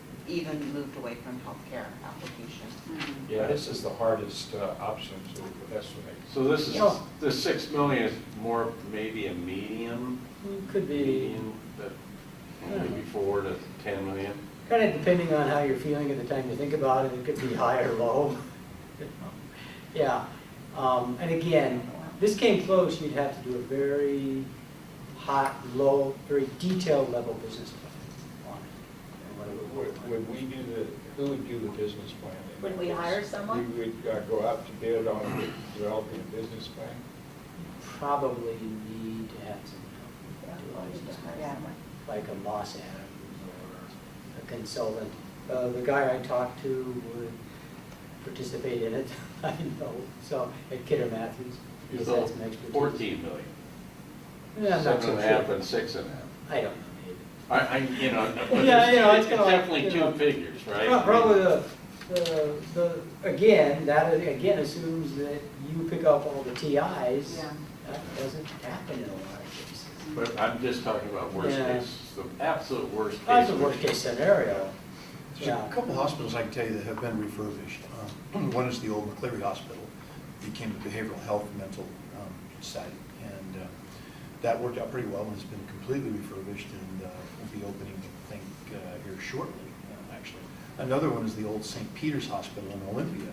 J: moved away from healthcare application.
F: Mhm.
D: Yeah, this is the hardest option to estimate.
G: So this is,
B: Yeah.
G: the 6 million is more maybe a medium,
B: Could be,
G: that maybe 4 to 10 million.
B: kind of depending on how you're feeling at the time you think about it, it could be high or low. Yeah, and again, this came close, you'd have to do a very hot, low, very detailed level business plan on it. And what it would look like.
D: Would we do who would do the business plan?
A: Would we hire someone?
D: We would go out to bid on developing a business plan?
B: Probably need to have some help.
A: Yeah, we'll need to hire
F: Yeah.
A: someone.
B: Like a Moss Adams or a consultant. The guy I talked to would participate in it, I know, so, at Kidder Matthews. He's
G: So
B: had some expertise.
G: 14 million.
B: Yeah, I'm not so
G: 7.5
B: sure.
G: and 6.5.
B: I don't know, maybe.
G: You know, but
B: Yeah, you know, it's
G: it's
B: kinda like,
G: definitely
B: you
G: two
B: know,
G: figures, right?
B: Probably again, that again assumes that you pick up all the TIs.
F: Yeah.
B: That doesn't happen in a lot of cases.
G: But I'm just talking about worst
B: Yeah.
G: case, the absolute worst case.
B: That's the worst case scenario.
K: There's
B: Yeah.
K: a couple hospitals I can tell you that have been refurbished. One is the old McCleary Hospital, became a behavioral health mental site, and that worked out pretty well and has been completely refurbished and will be opening, I think, here shortly, actually. Another one is the old St. Peter's Hospital in Olympia,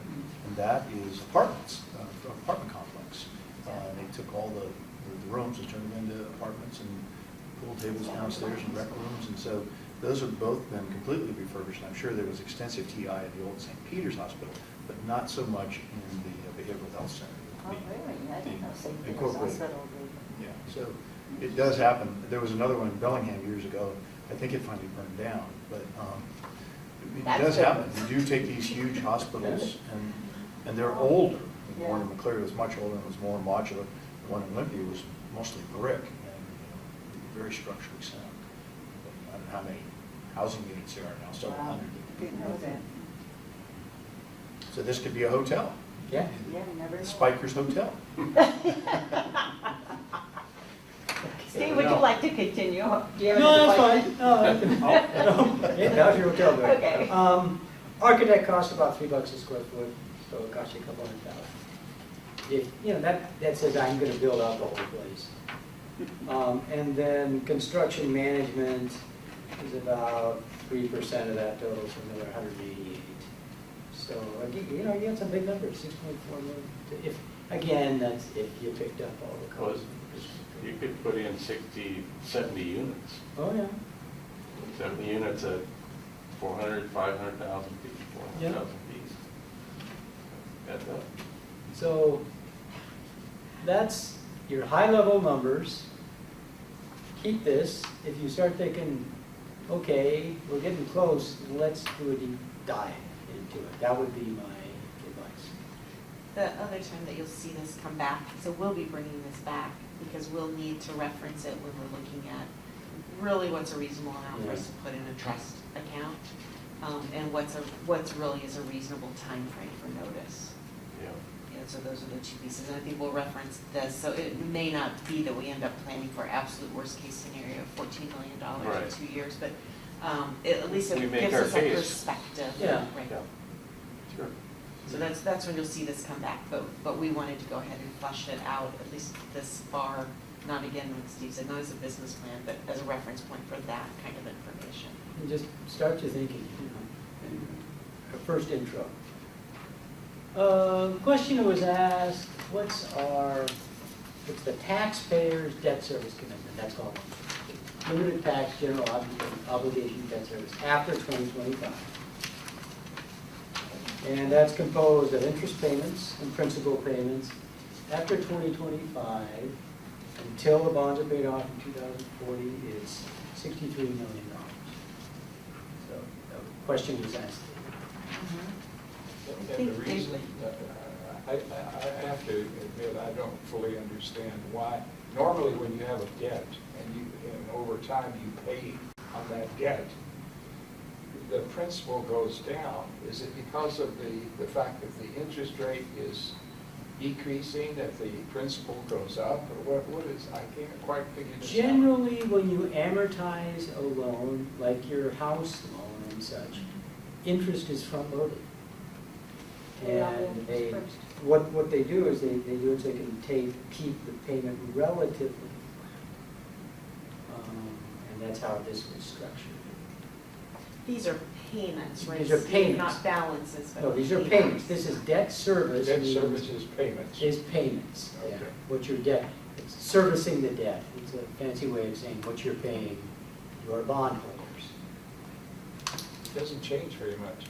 K: and that is apartments, apartment complex. They took all the rooms and turned them into apartments and pool tables downstairs and rec rooms, and so those have both been completely refurbished. I'm sure there was extensive TI at the old St. Peter's Hospital, but not so much in the behavioral health center.
F: Oh, really? I didn't know St. Peter's
K: Incorporated.
F: Hospital
K: Yeah, so it does happen. There was another one in Bellingham years ago. I think it finally burned down, but it
F: That's
K: does
F: good.
K: happen. You do take these huge hospitals and they're older. The one in
F: Yeah.
K: McCleary was much older and was more modular. The one in Olympia was mostly brick and very structurally sound. But I don't know how many housing units there are now, several
F: Wow.
K: hundred.
F: Didn't know that.
K: So this could be a hotel.
B: Yeah.
F: Yeah, we never know.
K: Spiker's Hotel.
F: Steve, would you like to continue? Do you have
B: No,
F: any
B: that's
F: questions?
B: fine. No, yeah, that was your hotel bill.
F: Okay.
B: Architect costs about $3 a square foot, so it costs you a couple $100,000. If, you know, that says I'm gonna build out the whole place. And then construction management is about 3% of that total, so another 188. So, you know, you got some big numbers, 6.4 million. If, again, that's if you picked up all the
G: Well,
B: costs.
G: you could put in 60, 70 units.
B: Oh, yeah.
G: 70 units at 400, 500,000 feet, 400,000 feet. That's up.
B: So that's your high-level numbers. Keep this. If you start thinking, okay, we're getting close, let's do a deep dive into it. That would be my advice.
J: The other time that you'll see this come back, so we'll be bringing this back, because we'll need to reference it when we're looking at really what's a reasonable amount for us to put in a trust account, and what's really is a reasonable time frame for notice.
G: Yeah.
J: You know, so those are the two pieces, and I think we'll reference this, so it may not be that we end up planning for absolute worst case scenario of $14 million
G: Right.
J: in 2 years, but at least
G: We
J: it
G: make
J: gives
G: our
J: us a
G: case.
J: perspective.
B: Yeah.
J: Right.
G: Yeah. Sure.
J: So that's when you'll see this come back, but we wanted to go ahead and flush it out, at least this far, not again, like Steve said, not as a business plan, but as a reference point for that kind of information.
B: And just start your thinking, you know, a first intro. Question was asked, what's the taxpayer's debt service commitment, that's called limited tax general obligation debt service after 2025. And that's composed of interest payments and principal payments after 2025, until the bonds are paid off in 2040, is $63 million. So the question was asked.
D: And the reason, I have to admit, I don't fully understand why. Normally, when you have a debt and over time you pay on that debt, the principal goes down. Is it because of the fact that the interest rate is decreasing, that the principal goes up, or what is, I can't quite figure this out.
B: Generally, when you amortize a loan, like your house loan and such, interest is front-loaded. And what they do is they do is they can keep the payment relatively flat. And that's how this was structured.
E: These are payments, right?
B: These are payments.
E: Not balances, but
B: No, these are payments. This is debt service.
D: Debt
B: means-
D: service is payments.
B: Is payments, yeah.
D: Okay.
B: What your debt, it's servicing the debt. It's a fancy way of saying what you're paying your bondholders.
D: It doesn't change very much.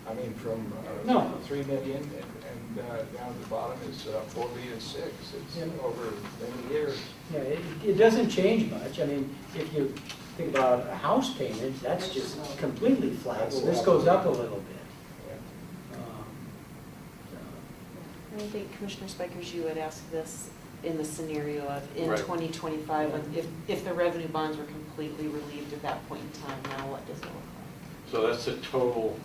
D: I mean, from
B: No.
D: 3 million and down to the bottom is 4 million 6. It's
B: Yeah.
D: over many years.
B: Yeah, it doesn't change much. I mean, if you think about a house payment, that's just completely flat. Well, this goes up a little bit.
D: Yeah.
E: I think Commissioner Spikers, you had asked this in the scenario of in
G: Right.
E: 2025, if the revenue bonds were completely relieved at that point in time, now what does it look like?
G: So that's the total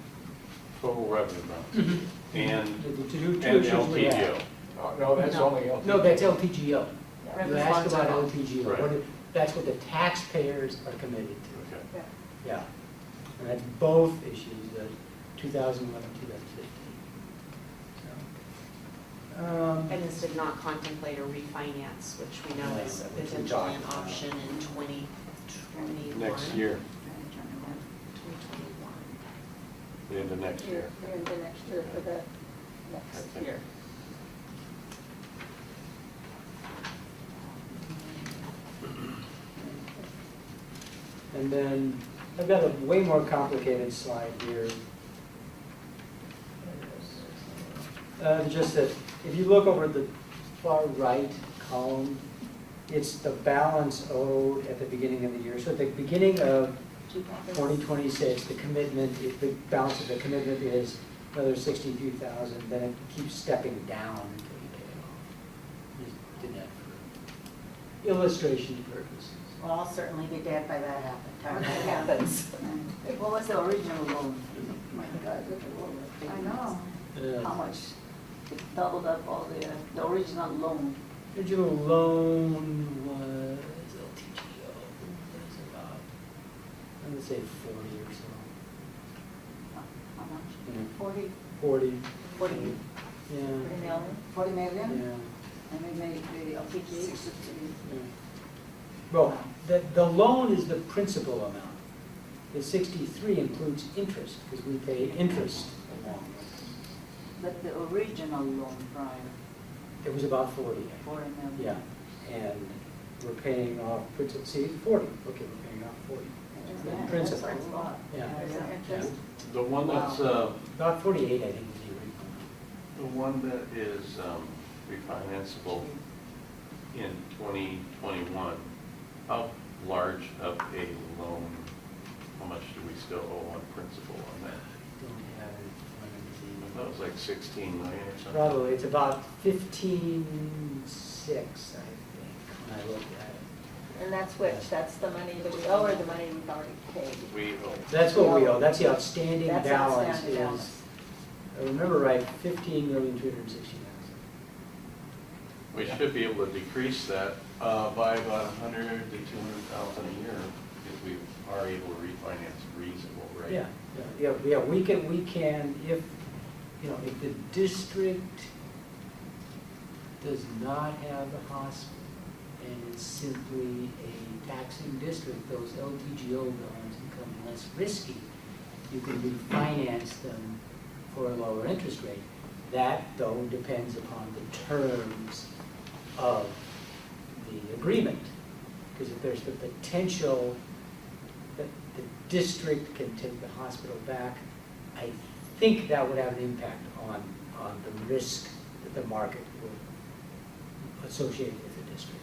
G: revenue balance. And
B: The two
G: and
B: issues we have.
G: LPGO.
D: No, that's
E: No.
D: only LTD.
B: No, that's LPGO. You
E: Revenue
B: asked
E: bonds
B: about
E: are all-
B: LPGO.
G: Right.
B: That's what the taxpayers are committed to.
G: Okay.
B: Yeah. And that's both issues, the 2011, 2015. So,
E: And this did not contemplate a refinance, which we know is
B: No, which we
E: potentially
B: talked
E: an
B: about.
E: option in 2021.
G: Next year,
E: 2021.
G: the end of next year.
A: In the next year for the next
G: Okay.
A: year.
B: And then, I've got a way more complicated slide here. Just that, if you look over the far right column, it's the balance owed at the beginning of the year. So at the beginning of 2026, the commitment, the balance of the commitment is another 63,000, then it keeps stepping down until you pay it off. Just did that for illustration purposes.
A: Well, I'll certainly be dead by that time that happens.
F: What was the original loan?
A: My God, look at what I know.
F: How much? It doubled up all the original loan.
B: Original loan was LTGO, was about, I'm gonna say 40 or so.
F: How much?
B: Yeah.
A: 40
F: 40
B: Yeah,
F: million?
A: 40 million?
B: yeah.
F: And we made the LPG.
B: Yeah. Well, the loan is the principal amount. The 63 includes interest, because we pay interest along with it.
F: But the original loan prior,
B: It was about 40.
F: 40 million.
B: Yeah, and we're paying off principal, see, 40, okay, we're paying off 40.
A: Yeah,
B: Principal.
A: that's a lot.
B: Yeah.
A: There's an
B: Yeah.
A: interest.
G: The one that's,
B: About 48, I think, was the original.
G: the one that is refinanceable in 2021, how large of a loan, how much do we still owe on principal on that?
B: Don't have it in front of me.
G: That was like 16 million or something.
B: Probably, it's about 15.6, I think, when I looked at it.
A: And that's which, that's the money that we owe or the money we've already paid?
G: We owe.
B: That's what we owe, that's the outstanding
A: That's
B: balance
A: outstanding balance.
B: is, I remember right, 15,360,000.
G: We should be able to decrease that by about 100 to 200,000 a year if we are able to refinance reasonable, right?
B: Yeah, we can, if, you know, if the district does not have a hospital and it's simply a taxing district, those LTGO loans become less risky. You can refinance them for a lower interest rate. That, though, depends upon the terms of the agreement. Because if there's the potential that the district can take the hospital back, I think that would have an impact on the risk that the market will associate with the district.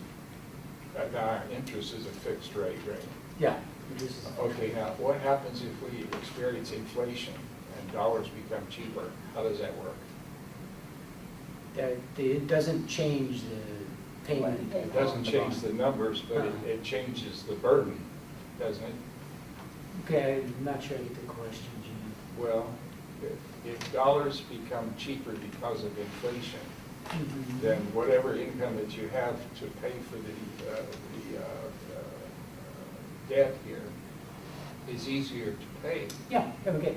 D: Now, our interest is a fixed rate, right?
B: Yeah. This is-
D: Okay, now, what happens if we experience inflation and dollars become cheaper? How does that work?
B: It doesn't change the payment.
D: It doesn't change the numbers, but it changes the burden, doesn't it?
B: Okay, I'm not sure I get the question, Gene.
D: Well, if dollars become cheaper because of inflation, then whatever income that you have to pay for the debt here is easier to pay.
B: Yeah, okay.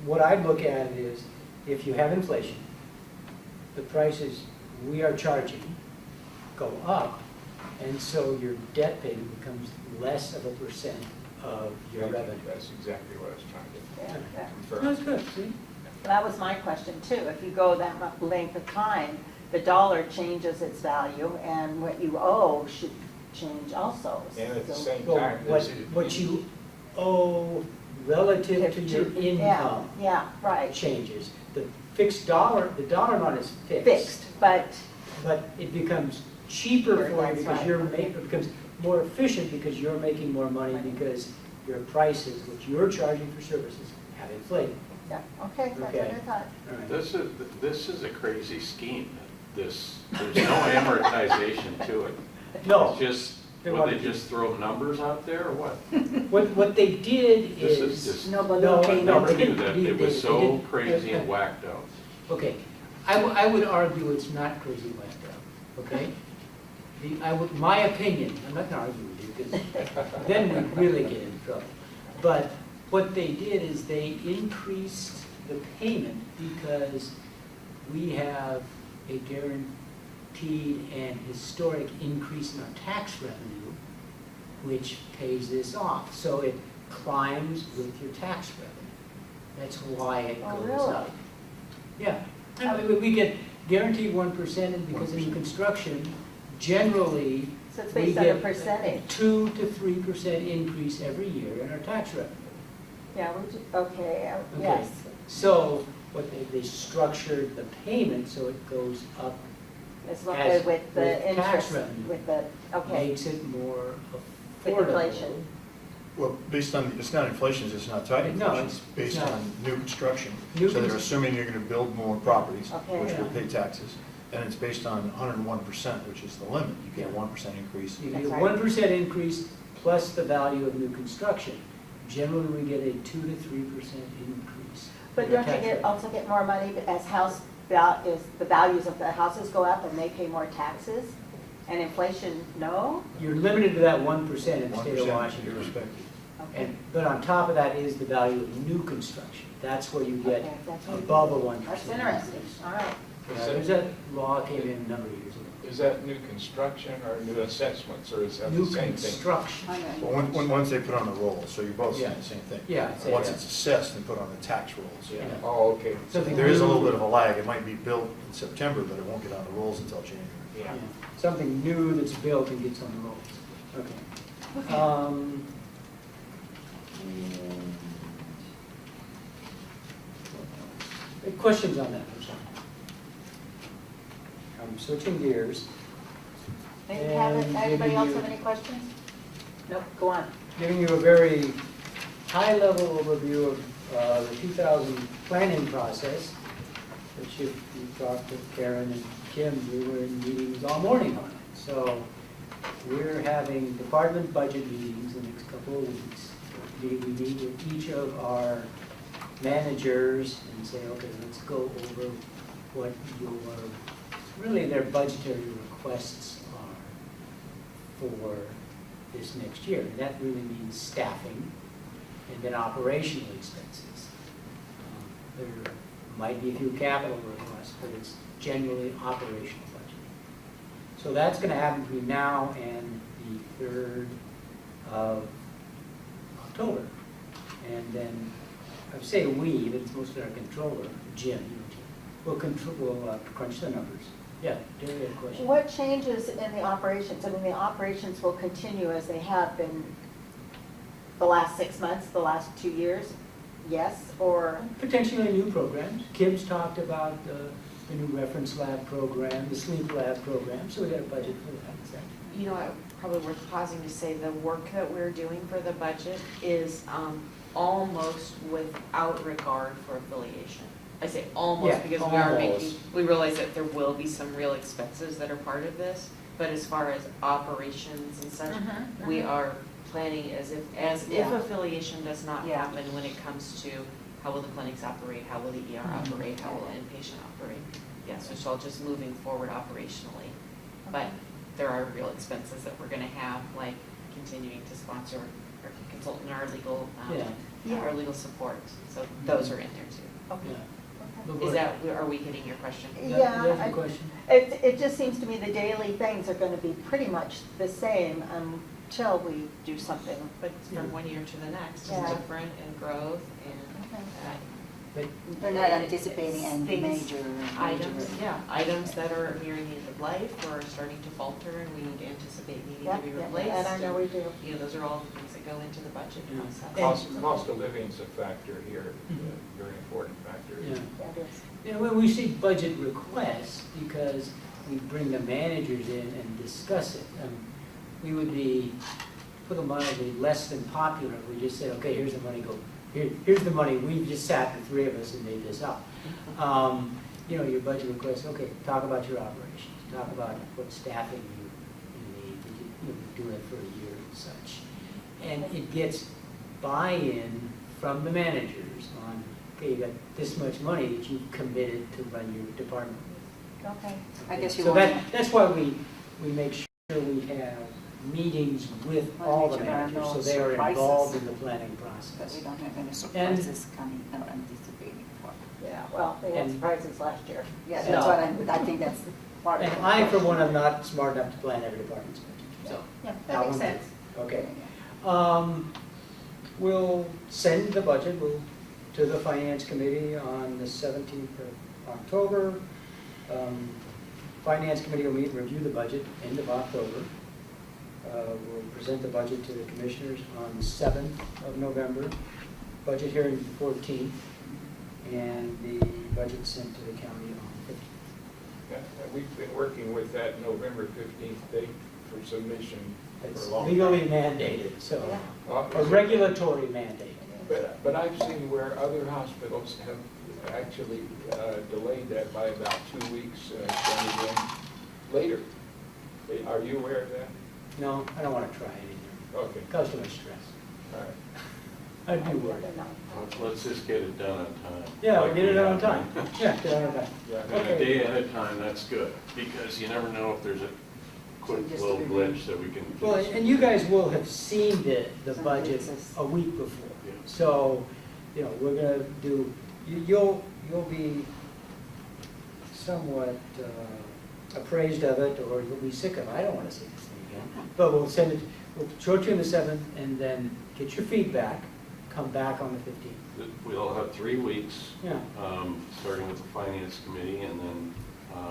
B: What I look at is, if you have inflation, the prices we are charging go up, and so your debt payment becomes less of a percent of your
D: Thank you.
B: revenue.
D: That's exactly what I was trying
A: Yeah.
D: to confirm.
B: That's good, see?
A: That was my question too. If you go that length of time, the dollar changes its value and what you owe should change also.
D: And at the
A: So-
D: same
B: Well,
D: time,
B: what you owe relative to your income
A: Yeah, right.
B: changes. The fixed dollar, the dollar amount is
A: Fixed, but,
B: but it becomes cheaper for you
A: That's
B: because
A: right.
B: it becomes more efficient because you're making more money because your prices, which you're charging for services, have inflated.
A: yeah, okay, that's what I
B: Okay.
A: thought.
B: All right.
G: This is a crazy scheme. There's no amortization to it.
B: No.
G: It's just,
B: They
G: will
B: want
G: they
B: to-
G: just throw numbers out there or what?
B: What they did
G: This
B: is.
G: is just,
A: No
G: I
A: balloon payment.
G: never
B: they
G: knew that.
B: didn't-
G: It was
B: they
G: so
B: didn't-
G: crazy and whacked out.
B: Okay, I would argue it's not crazy whacked out, okay? My opinion, I'm not gonna argue with you, because then we really get in trouble. But what they did is they increased the payment because we have a guaranteed and historic increase in our tax revenue, which pays this off. So it climbs with your tax revenue. That's why it
A: Oh,
B: goes
A: really?
B: up. Yeah, and we get guaranteed 1%, and because in construction, generally,
A: So it's
B: we
A: based on a
B: get a
A: percentage.
B: 2 to 3% increase every year in our tax revenue.
A: Yeah, okay, yes.
B: So what they structured the payment so it goes up,
A: It's not
B: As
A: with the
B: with tax
A: interest,
B: revenue.
A: with the, okay,
B: makes it more
A: With
B: affordable.
A: inflation.
K: Well, based on, it's not inflation, it's not tied to
B: No,
K: inflation,
B: it's
K: it's based
B: not.
K: on new construction.
B: New
K: So they're
B: cons-
K: assuming you're gonna build more properties,
A: Okay.
K: which will
B: Yeah.
K: pay taxes, and it's based on 101%, which is the limit. You get a 1% increase.
B: You
A: That's
B: get a
A: right.
B: 1% increase plus the value of new construction. Generally, we get a 2 to 3% increase.
A: But
B: in our
A: don't you
B: tax revenue.
A: also get more money as the values of the houses go up and they pay more taxes? And inflation, no?
B: You're limited to that 1% in the state of
K: 1%
B: Washington.
K: irrespective.
A: Okay.
B: But on top of that is the value of new construction. That's where you get
A: Okay, that's what-
B: above a 1%.
A: That's interesting, all right.
B: There's that law came in a number of years ago.
D: Is that new construction or new assessments, or is that the
B: New
D: same thing?
B: construction.
A: I know.
K: Well, once they put on the rolls, so you're both saying
B: Yeah.
K: the same thing.
B: Yeah, I'd say
K: Once
B: that.
K: it's assessed and put on the tax rolls.
B: Yeah.
D: Oh, okay.
B: Something
K: There is a little
B: new.
K: bit of a lag. It might be built in September, but it won't get on the rolls until January.
D: Yeah.
B: Yeah. Something new that's built and gets on the rolls. Okay. Questions on that? I'm sorry. I'm switching gears.
A: Anybody else have any questions? Nope, go on.
B: Giving you a very high-level overview of the 2000 planning process, which you talked with Karen and Kim, we were in meetings all morning on it. So we're having department budget meetings in the next couple of weeks. We meet with each of our managers and say, okay, let's go over what really their budgetary requests are for this next year. And that really means staffing and then operational expenses. There might be a few capital requests, but it's generally operational budget. So that's going to happen between now and the 3rd of October. And then, I would say we, but it's mostly our controller, Jim. we'll crunch the numbers. Yeah, Terry had a question.
A: What changes in the operations? I mean, the operations will continue as they have been the last 6 months, the last 2 years, yes, or?
B: Potentially new programs. Kim's talked about the new reference lab program, the sleep lab program, so we got a budget for that. Is that-
J: You know, probably worth pausing to say the work that we're doing for the budget is almost without regard for affiliation. I say almost
B: Yeah,
J: because we are
B: almost.
J: making, we realize that there will be some real expenses that are part of this, but as far as operations and such, we are planning as if
A: Yeah.
J: affiliation does not
F: Yeah.
J: happen when it comes to how will the clinics operate, how will the ER operate, how will inpatient operate. Yes, which all just moving forward operationally. But there are real expenses that we're gonna have, like continuing to sponsor our consultant, our legal,
B: Yeah.
J: our legal support. So those are in there too.
A: Okay.
B: Yeah.
J: Is that, are we hitting your question?
B: You have a
A: Yeah,
B: question?
A: it just seems to me the daily things are going to be pretty much the same until we do something.
J: But from one year to the next,
A: Yeah.
J: it's different and growth and
B: But
F: They're not anticipating any
J: things,
F: major.
J: items, yeah, items that are nearing the end of life or starting to falter and we need to anticipate needing
A: Yeah,
J: to be
A: yeah,
J: replaced.
A: and I know we do.
J: You know, those are all the things that go into the budget
B: Yeah.
J: process.
D: Cost of living's a factor here,
B: Mhm.
D: a very important factor.
B: Yeah.
A: That is.
B: You know, when we see budget requests, because we bring the managers in and discuss it, we would be, put them mildly, less than popular if we just said, okay, here's the money, here's the money, we've just sat, the three of us, and made this up. You know, your budget request, okay, talk about your operations, talk about what staffing you need, you do it for a year and such. And it gets buy-in from the managers on, okay, you got this much money that you've committed to run your department with.
A: Okay.
F: I guess you
B: So
F: want
B: that's why we make sure we have meetings with
F: Wanna
B: all
F: make
B: the
F: sure there are
B: managers, so
F: no
B: they are
F: surprises.
B: involved in the planning
F: That
B: process.
F: we don't have any surprises coming or anticipating for.
A: Yeah, well, they had
B: And-
A: surprises last year.
F: Yeah,
B: No.
F: that's what I think that's part of
B: And
F: it.
B: I, for one, am not smart enough to plan every department's budget, so.
A: Yeah, that makes
B: one
A: sense.
B: did. Okay. We'll send the budget to the Finance Committee on the 17th of October. Finance Committee will meet and review the budget end of October. We'll present the budget to the Commissioners on the 7th of November. Budget hearing the 14th, and the budget sent to the county on the 15th.
D: Yeah, we've been working with that November 15th date for submission for
B: It's
D: a long time.
B: legally mandated, so,
D: Well,
B: a regulatory mandate.
D: But I've seen where other hospitals have actually delayed that by about 2 weeks, sent it in later. Are you aware of that?
B: No, I don't want to try anything.
D: Okay,
B: Cause too much stress.
D: all right.
B: I'd be worried.
G: Let's just get it done on time.
B: Yeah,
G: Like
B: get it
G: we
B: on
G: have
B: time.
G: been.
B: Yeah, get it on time.
D: Yeah.
G: And a day ahead of time, that's good, because you never know if there's a quick
F: Just
G: little
F: to
G: glitch that we can.
B: Well, and you guys will have seen the
F: Some
B: budget
F: fixes.
B: a week before.
G: Yeah.
B: So, you know, we're gonna do, you'll be somewhat appraised of it, or you'll be sick of it. I don't wanna see this thing again. But we'll send it, we'll show it to you on the 7th, and then get your feedback, come back on the 15th.
G: We'll have 3 weeks,
B: Yeah.
G: starting with the Finance Committee, and then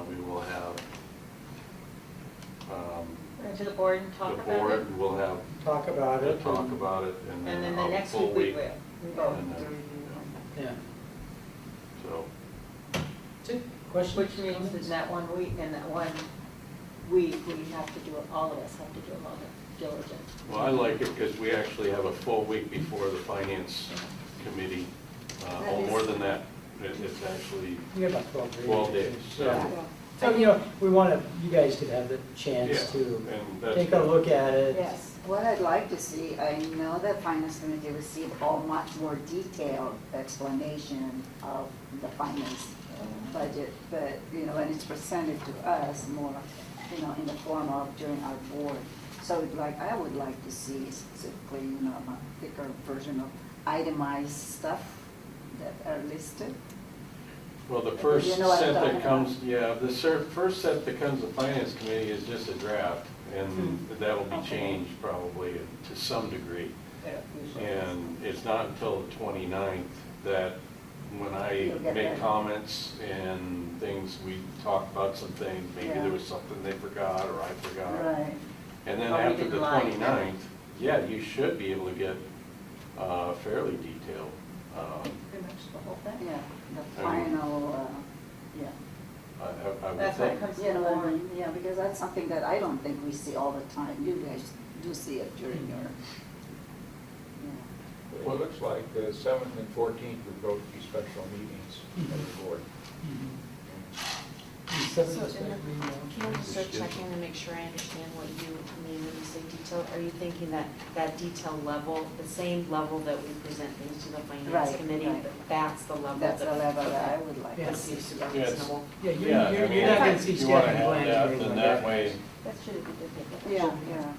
G: we will have
A: To the board and
G: the
A: talk about it.
G: board, we'll have
B: Talk about
G: to
B: it.
G: talk about it,
A: And
G: and
A: then
G: then
A: the
G: a
A: next
G: full
A: week we
G: week.
A: vote.
G: And then,
B: Yeah.
G: So,
B: That's it. Questions?
A: Which means
B: comments?
A: in that 1 week, in that 1 week, we have to do, all of us have to do a lot of diligence.
G: well, I like it because we actually have a full week before the Finance Committee. More than that, it's actually
B: We have about 12 days.
G: 12 days, so.
B: Yeah. So, you know, we want to, you guys could have the chance
G: Yeah,
B: to
G: and that's
B: take a
G: good.
B: look at it.
A: Yes.
F: What I'd like to see, I know that Finance Committee received a much more detailed explanation of the finance budget, but, you know, and it's presented to us more, you know, in the form of during our board. So like, I would like to see specifically, you know, a thicker version of itemized stuff that are listed.
G: Well, the first
F: You know what I'm
G: set
F: talking
G: that comes, yeah, the first set that comes to Finance Committee is just a draft, and that'll be
F: Okay.
G: changed probably to some degree.
A: Yeah, usually.
G: And it's not until the 29th that when I
F: You'll get
G: make
F: that.
G: comments and things, we talk about some things, maybe
F: Yeah.
G: there was something they forgot or I forgot.
F: Right.
G: And then
J: Or we
G: after
J: didn't
G: the
J: like.
G: 29th, yeah, you should be able to get fairly detailed.
A: Pretty much the whole thing.
F: Yeah, the
G: I mean-
F: final, yeah.
G: I would
A: That's when it
G: think.
A: comes to
F: You
A: the
F: know what I
A: warrant.
F: mean? Yeah, because that's something that I don't think we see all the time. You guys do see it during your, yeah.
D: Well, it looks like the 7th and 14th would both be special meetings of the board.
J: So in the, can I just start checking and make sure I understand what you mean when you say detail? Are you thinking that that detail level, the same level that we present things to the finance
F: Right,
J: committee,
F: right.
J: that's the level?
F: That's the
J: that-
F: level that
J: okay.
F: I would like.
B: Yeah.
J: That seems super
G: Yeah, it's-
J: reasonable.
B: Yeah,
G: Yeah, I
B: you're
G: mean,
B: not gonna see
G: you wanna
B: staffing
G: have
B: plans or
G: that,
B: anything
G: then
B: like
G: that
B: that.
G: way,
A: That should be good.
F: Yeah, yeah.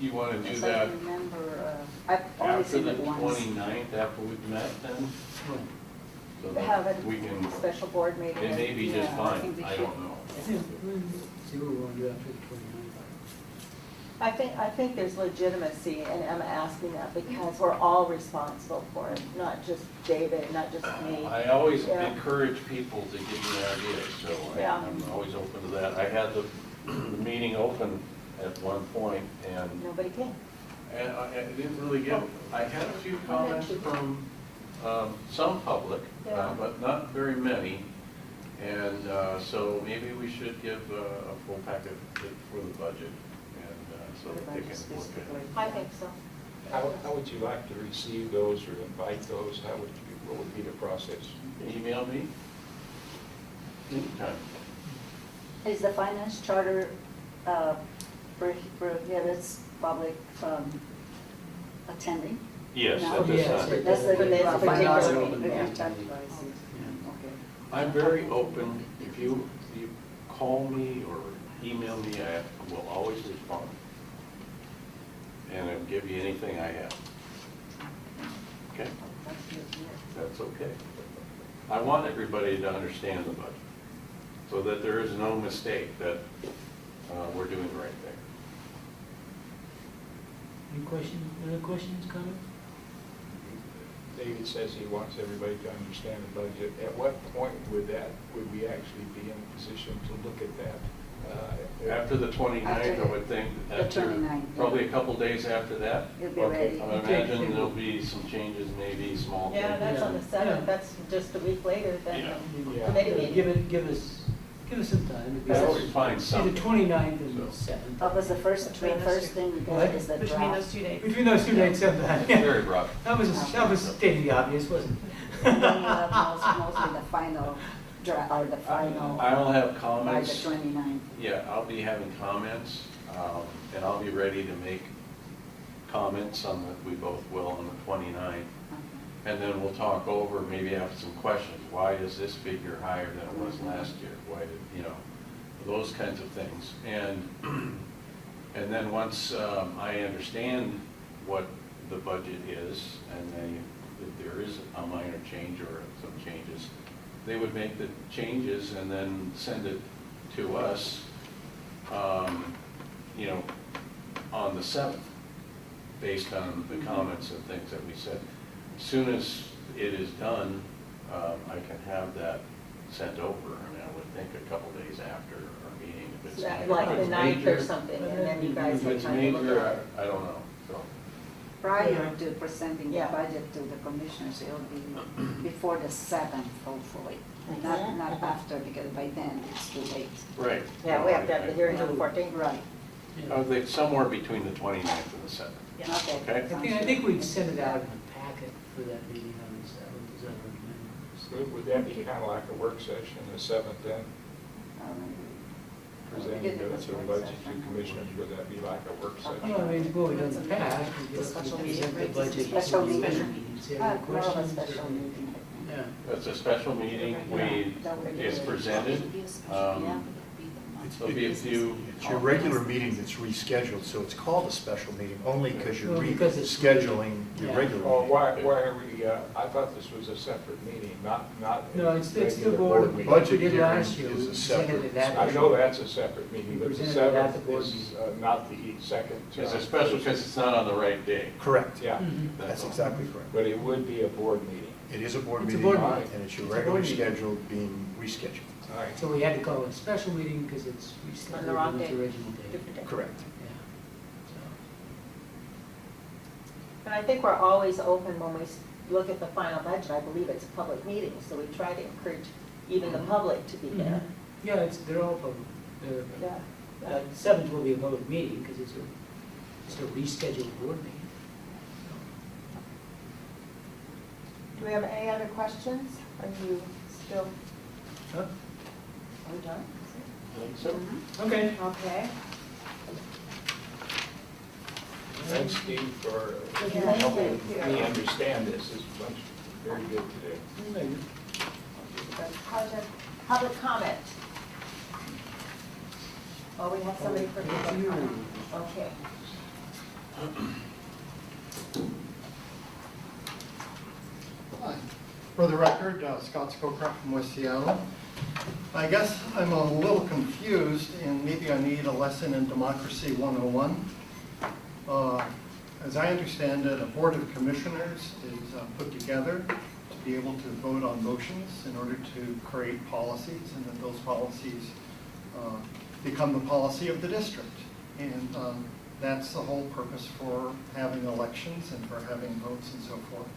G: you want to do
F: Yes,
G: that
F: I remember, I've only
G: after
F: seen
G: the
F: it once.
G: 29th, after we've met then? So
A: Have
G: that
A: a
G: we can,
A: special board meeting.
G: it may be just
F: Yeah, I
G: fine,
F: think we
G: I
F: should.
G: don't know.
B: See what we want to do after the 29th.
A: I think there's legitimacy, and I'm asking that because we're all responsible for it, not just David, not just me.
G: I always
A: Yeah.
G: encourage people to give me ideas, so
A: Yeah.
G: I'm always open to that. I had the meeting open at one point, and
A: Nobody came.
G: I didn't really get, I had a few comments from some public,
A: Yeah.
G: but not very many. And so maybe we should give a full packet for the budget, and so that they can look at it.
A: I think so.
D: How would you like to receive those or invite those? What would be the process?
G: Email me anytime.
F: Is the finance charter prohibits public from attending?
G: Yes,
F: No?
G: at this
B: Yes,
G: time.
B: it
F: That's the
A: For this
F: particular
A: particular
F: meeting.
A: meeting,
F: Yeah.
A: yeah.
F: Okay.
G: I'm very open. If you call me or email me, I will always respond. And I'll give you anything I have. Okay? That's okay. I want everybody to understand the budget, so that there is no mistake that we're doing the right thing.
B: Any questions, other questions, comments?
D: David says he wants everybody to understand the budget. At what point would we actually be in a position to look at that?
G: After the 29th, I would think,
F: The
G: after,
F: 29th, yeah.
G: probably a couple days after that.
F: You'll be
D: Okay.
F: ready.
G: I imagine there'll be some changes, maybe small changes.
A: Yeah, that's on the
B: Yeah.
A: 7th, that's just a week later than
G: Yeah.
A: the
D: Yeah.
A: committee meeting.
B: Give us some time.
G: I always find
B: See,
G: something.
B: the 29th and the
G: So.
B: 7th.
F: That was the first
E: Between those two.
F: thing we
B: What?
F: got is the
E: Between those
F: draft.
E: 2 days.
B: Between those 2 dates sometime.
G: Very rough.
B: That was stating the obvious, wasn't it?
F: And then you have mostly the final draft, or the final
G: I'll have
F: by the
G: comments.
F: 29th.
G: Yeah, I'll be having comments, and I'll be ready to make comments on that, we both will on the 29th. And then we'll talk over, maybe have some questions. Why is this figure higher than it was last year? Why did, those kinds of things. And then once I understand what the budget is, and then if there is a minor change or some changes, they would make the changes and then send it to us, on the 7th, based on the comments and things that we said. As soon as it is done, I can have that sent over, and I would think a couple days after our meeting. If it's
A: Like the
G: if it's
A: 9th or
G: major-
A: something, and then you guys
G: If
A: have
G: it's
A: time to look
G: major,
A: at it.
G: I don't know, so.
F: Prior to presenting the
A: Yeah.
F: budget to the commissioners, it'll be before the 7th, hopefully. Not after, because by then it's too late.
G: Right.
A: Yeah, we have to have the hearing on the 14th.
F: Right.
G: I would think somewhere between the 29th and the 7th.
F: Okay.
G: Okay.
B: I think we'd send it out in a packet for that meeting on the 7th, is that what
D: Would that be kind of like a work session, the 7th then? Presenting the budget to commissioners, would that be like a work
B: Well, I
D: session?
B: mean, what we've done in the past, we
E: It's a special meeting,
B: present the
E: right?
B: budget.
F: Special
B: before the
F: meeting.
B: meetings. Any
F: More of a
B: questions?
F: special meeting, I think.
B: Yeah.
G: It's a special meeting, it's presented. There'll be a few.
K: It's your regular meeting that's rescheduled, so it's called a special meeting only because you're
B: Well, because it's-
K: rescheduling your
B: Yeah.
K: regular
D: Or
K: meeting.
D: why are we, I thought this was a separate meeting, not.
B: No, it's the
D: regular
B: board,
D: meeting.
K: Budget
B: we did
K: hearing
B: last year,
K: is
B: we
K: a
B: presented
K: separate-
B: it that.
D: I know that's a separate meeting, but the
B: Presented it at the
D: 7th
B: board
D: is not the second.
G: It's a special because it's not on the right day.
K: Correct.
D: Yeah,
B: Mhm.
K: That's
G: all.
K: exactly correct.
D: but it would be a board meeting.
K: It is a board
B: It's a
K: meeting,
B: board meeting.
K: and it's your
B: It's a board
K: regularly
B: meeting.
K: scheduled being rescheduled.
D: All right.
B: So we had to call it a special meeting because it's rescheduled
A: On the wrong
B: from its
A: day.
B: original date.
A: Different day.
K: Correct.
B: Yeah.
A: And I think we're always open when we look at the final budget. I believe it's a public meeting, so we try to encourage even the public to be
B: So,
A: there.
B: yeah, they're all public.
A: Yeah.
B: The 7th will be a public meeting because it's a rescheduled board meeting.
A: Do we have any other questions? Are you still,
B: Huh?
A: are we done?
D: So,
B: Okay.
A: Okay.
D: thanks, Steve, for
A: Yeah.
D: helping
A: Thank
D: me
A: you.
D: understand this. It's much, very good today.
A: The project, public comment. Oh, we have somebody for public comment. Okay.
L: Hi. For the record, Scott Scowcroft from West Seattle. I guess I'm a little confused, and maybe I need a lesson in Democracy 101. As I understand it, a Board of Commissioners is put together to be able to vote on motions in order to create policies, and then those policies become the policy of the district. And that's the whole purpose for having elections and for having votes and so forth.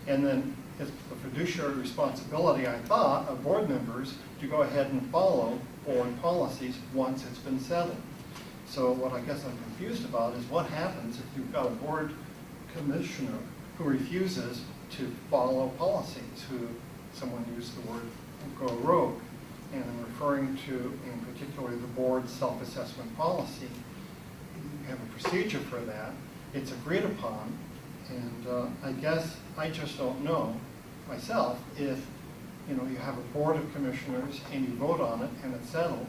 L: And then it's the fiduciary responsibility, I thought, of board members to go ahead and follow board policies once it's been settled. So what I guess I'm confused about is what happens if you've got a board commissioner who refuses to follow policies, who, someone used the word go rogue, and I'm referring to in particular the board's self-assessment policy. You have a procedure for that, it's agreed upon, and I guess I just don't know myself if, you know, you have a board of commissioners and you vote on it and it's settled,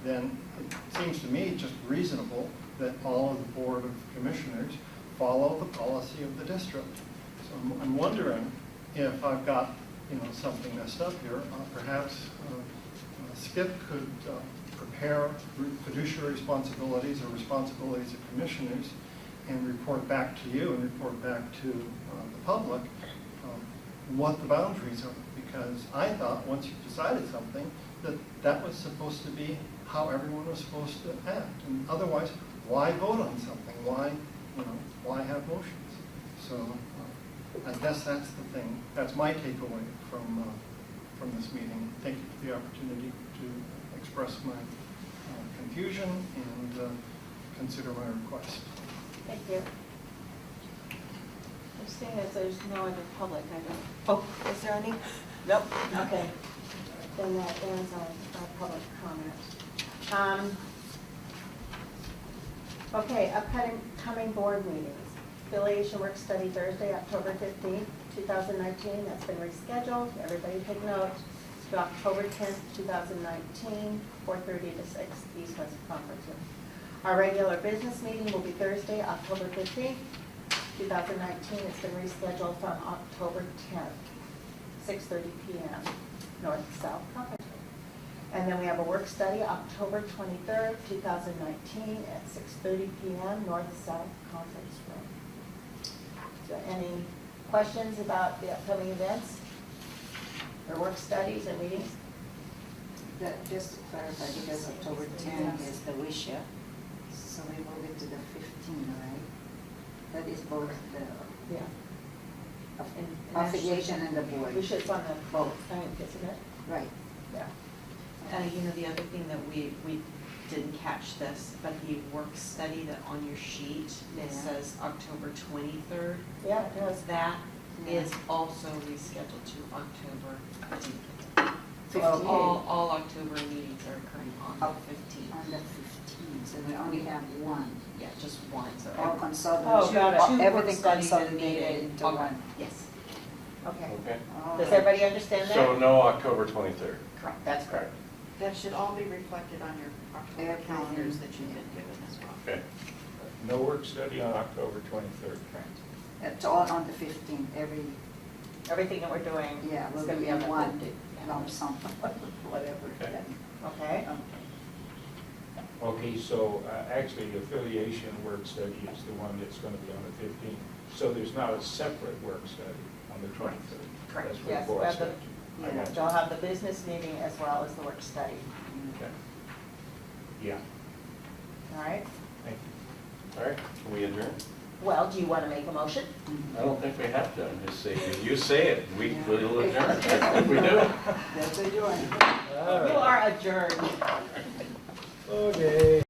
L: then it seems to me just reasonable that all of the board of commissioners follow the policy of the district. So I'm wondering if I've got, you know, something messed up here. Perhaps Skip could prepare fiduciary responsibilities or responsibilities of commissioners and report back to you and report back to the public what the boundaries are. Because I thought once you decided something, that that was supposed to be how everyone was supposed to act. And otherwise, why vote on something? Why, you know, why have motions? So I guess that's the thing. That's my takeaway from this meeting. Thank you for the opportunity to express my confusion and consider my request.
A: Thank you. I'm seeing as there's no other public, I don't. Oh, is there any? Nope. Okay. Then that ends our public comment. Okay, upcoming board meetings. Affiliation work study Thursday, October 15th, 2019. That's been rescheduled. Everybody take note. To October 10th, 2019, 4:30 to 6, East West Conference Room. Our regular business meeting will be Thursday, October 15th, 2019. It's been rescheduled from October 10th, 6:30 p.m., North-South Conference Room. And then we have a work study October 23rd, 2019 at 6:30 p.m., North-South Conference Room. So any questions about the upcoming events or work studies or meetings?
F: Just to clarify, because October 10th is the WISHA, so we move it to the 15th, right? That is both the
A: Yeah.
F: affiliation and the board.
A: We should, it's on the vote, isn't it?
F: Right.
A: Yeah.
J: You know, the other thing that we didn't catch this, but the work study that on your sheet, it
F: Yeah.
J: says October 23rd.
A: Yeah, it does.
J: That
F: Yeah.
J: is also rescheduled to October 15th. So
F: 15th.
J: all October meetings are occurring on the
F: On
J: 15th.
F: the 15th, so we only have one.
J: Yeah, just one, so.
F: All consolidated.
A: Oh, got it.
J: Two work
F: Everything
J: studies in
F: consolidated
J: May.
F: into
J: Okay.
F: one.
J: Yes,
A: Okay.
G: Okay.
A: Does everybody understand that?
G: So no October 23rd.
J: correct.
A: That's correct.
C: That should all be reflected on your October
F: Everything.
C: calendars that you've been given as well.
G: Okay.
D: No work study on October 23rd,
F: It's all on the 15th,
A: Everything that we're doing
F: yeah,
A: is
F: will
A: going to
F: be
A: be on
F: in
A: the
F: one
A: 15th.
F: lump sum, whatever.
G: Okay.
A: Okay.
D: Okay, so actually, the affiliation work study is the one that's going to be on the 15th. So there's not a separate work study. on the 23rd.
A: Correct,
D: That's for the
A: yes,
D: board
A: we'll have
D: schedule. I got you.
A: they'll have the business meeting as well as the work study,
D: Okay. Yeah,
A: all right?
D: thank you.
G: All right, can we adjourn?
A: Well, do you want to make a motion?
G: I don't think we have to, I'm just saying, you say it, we will adjourn. I think we do.
A: That's adjourned.
B: All
A: You
B: right.
A: are adjourned.
B: Okay.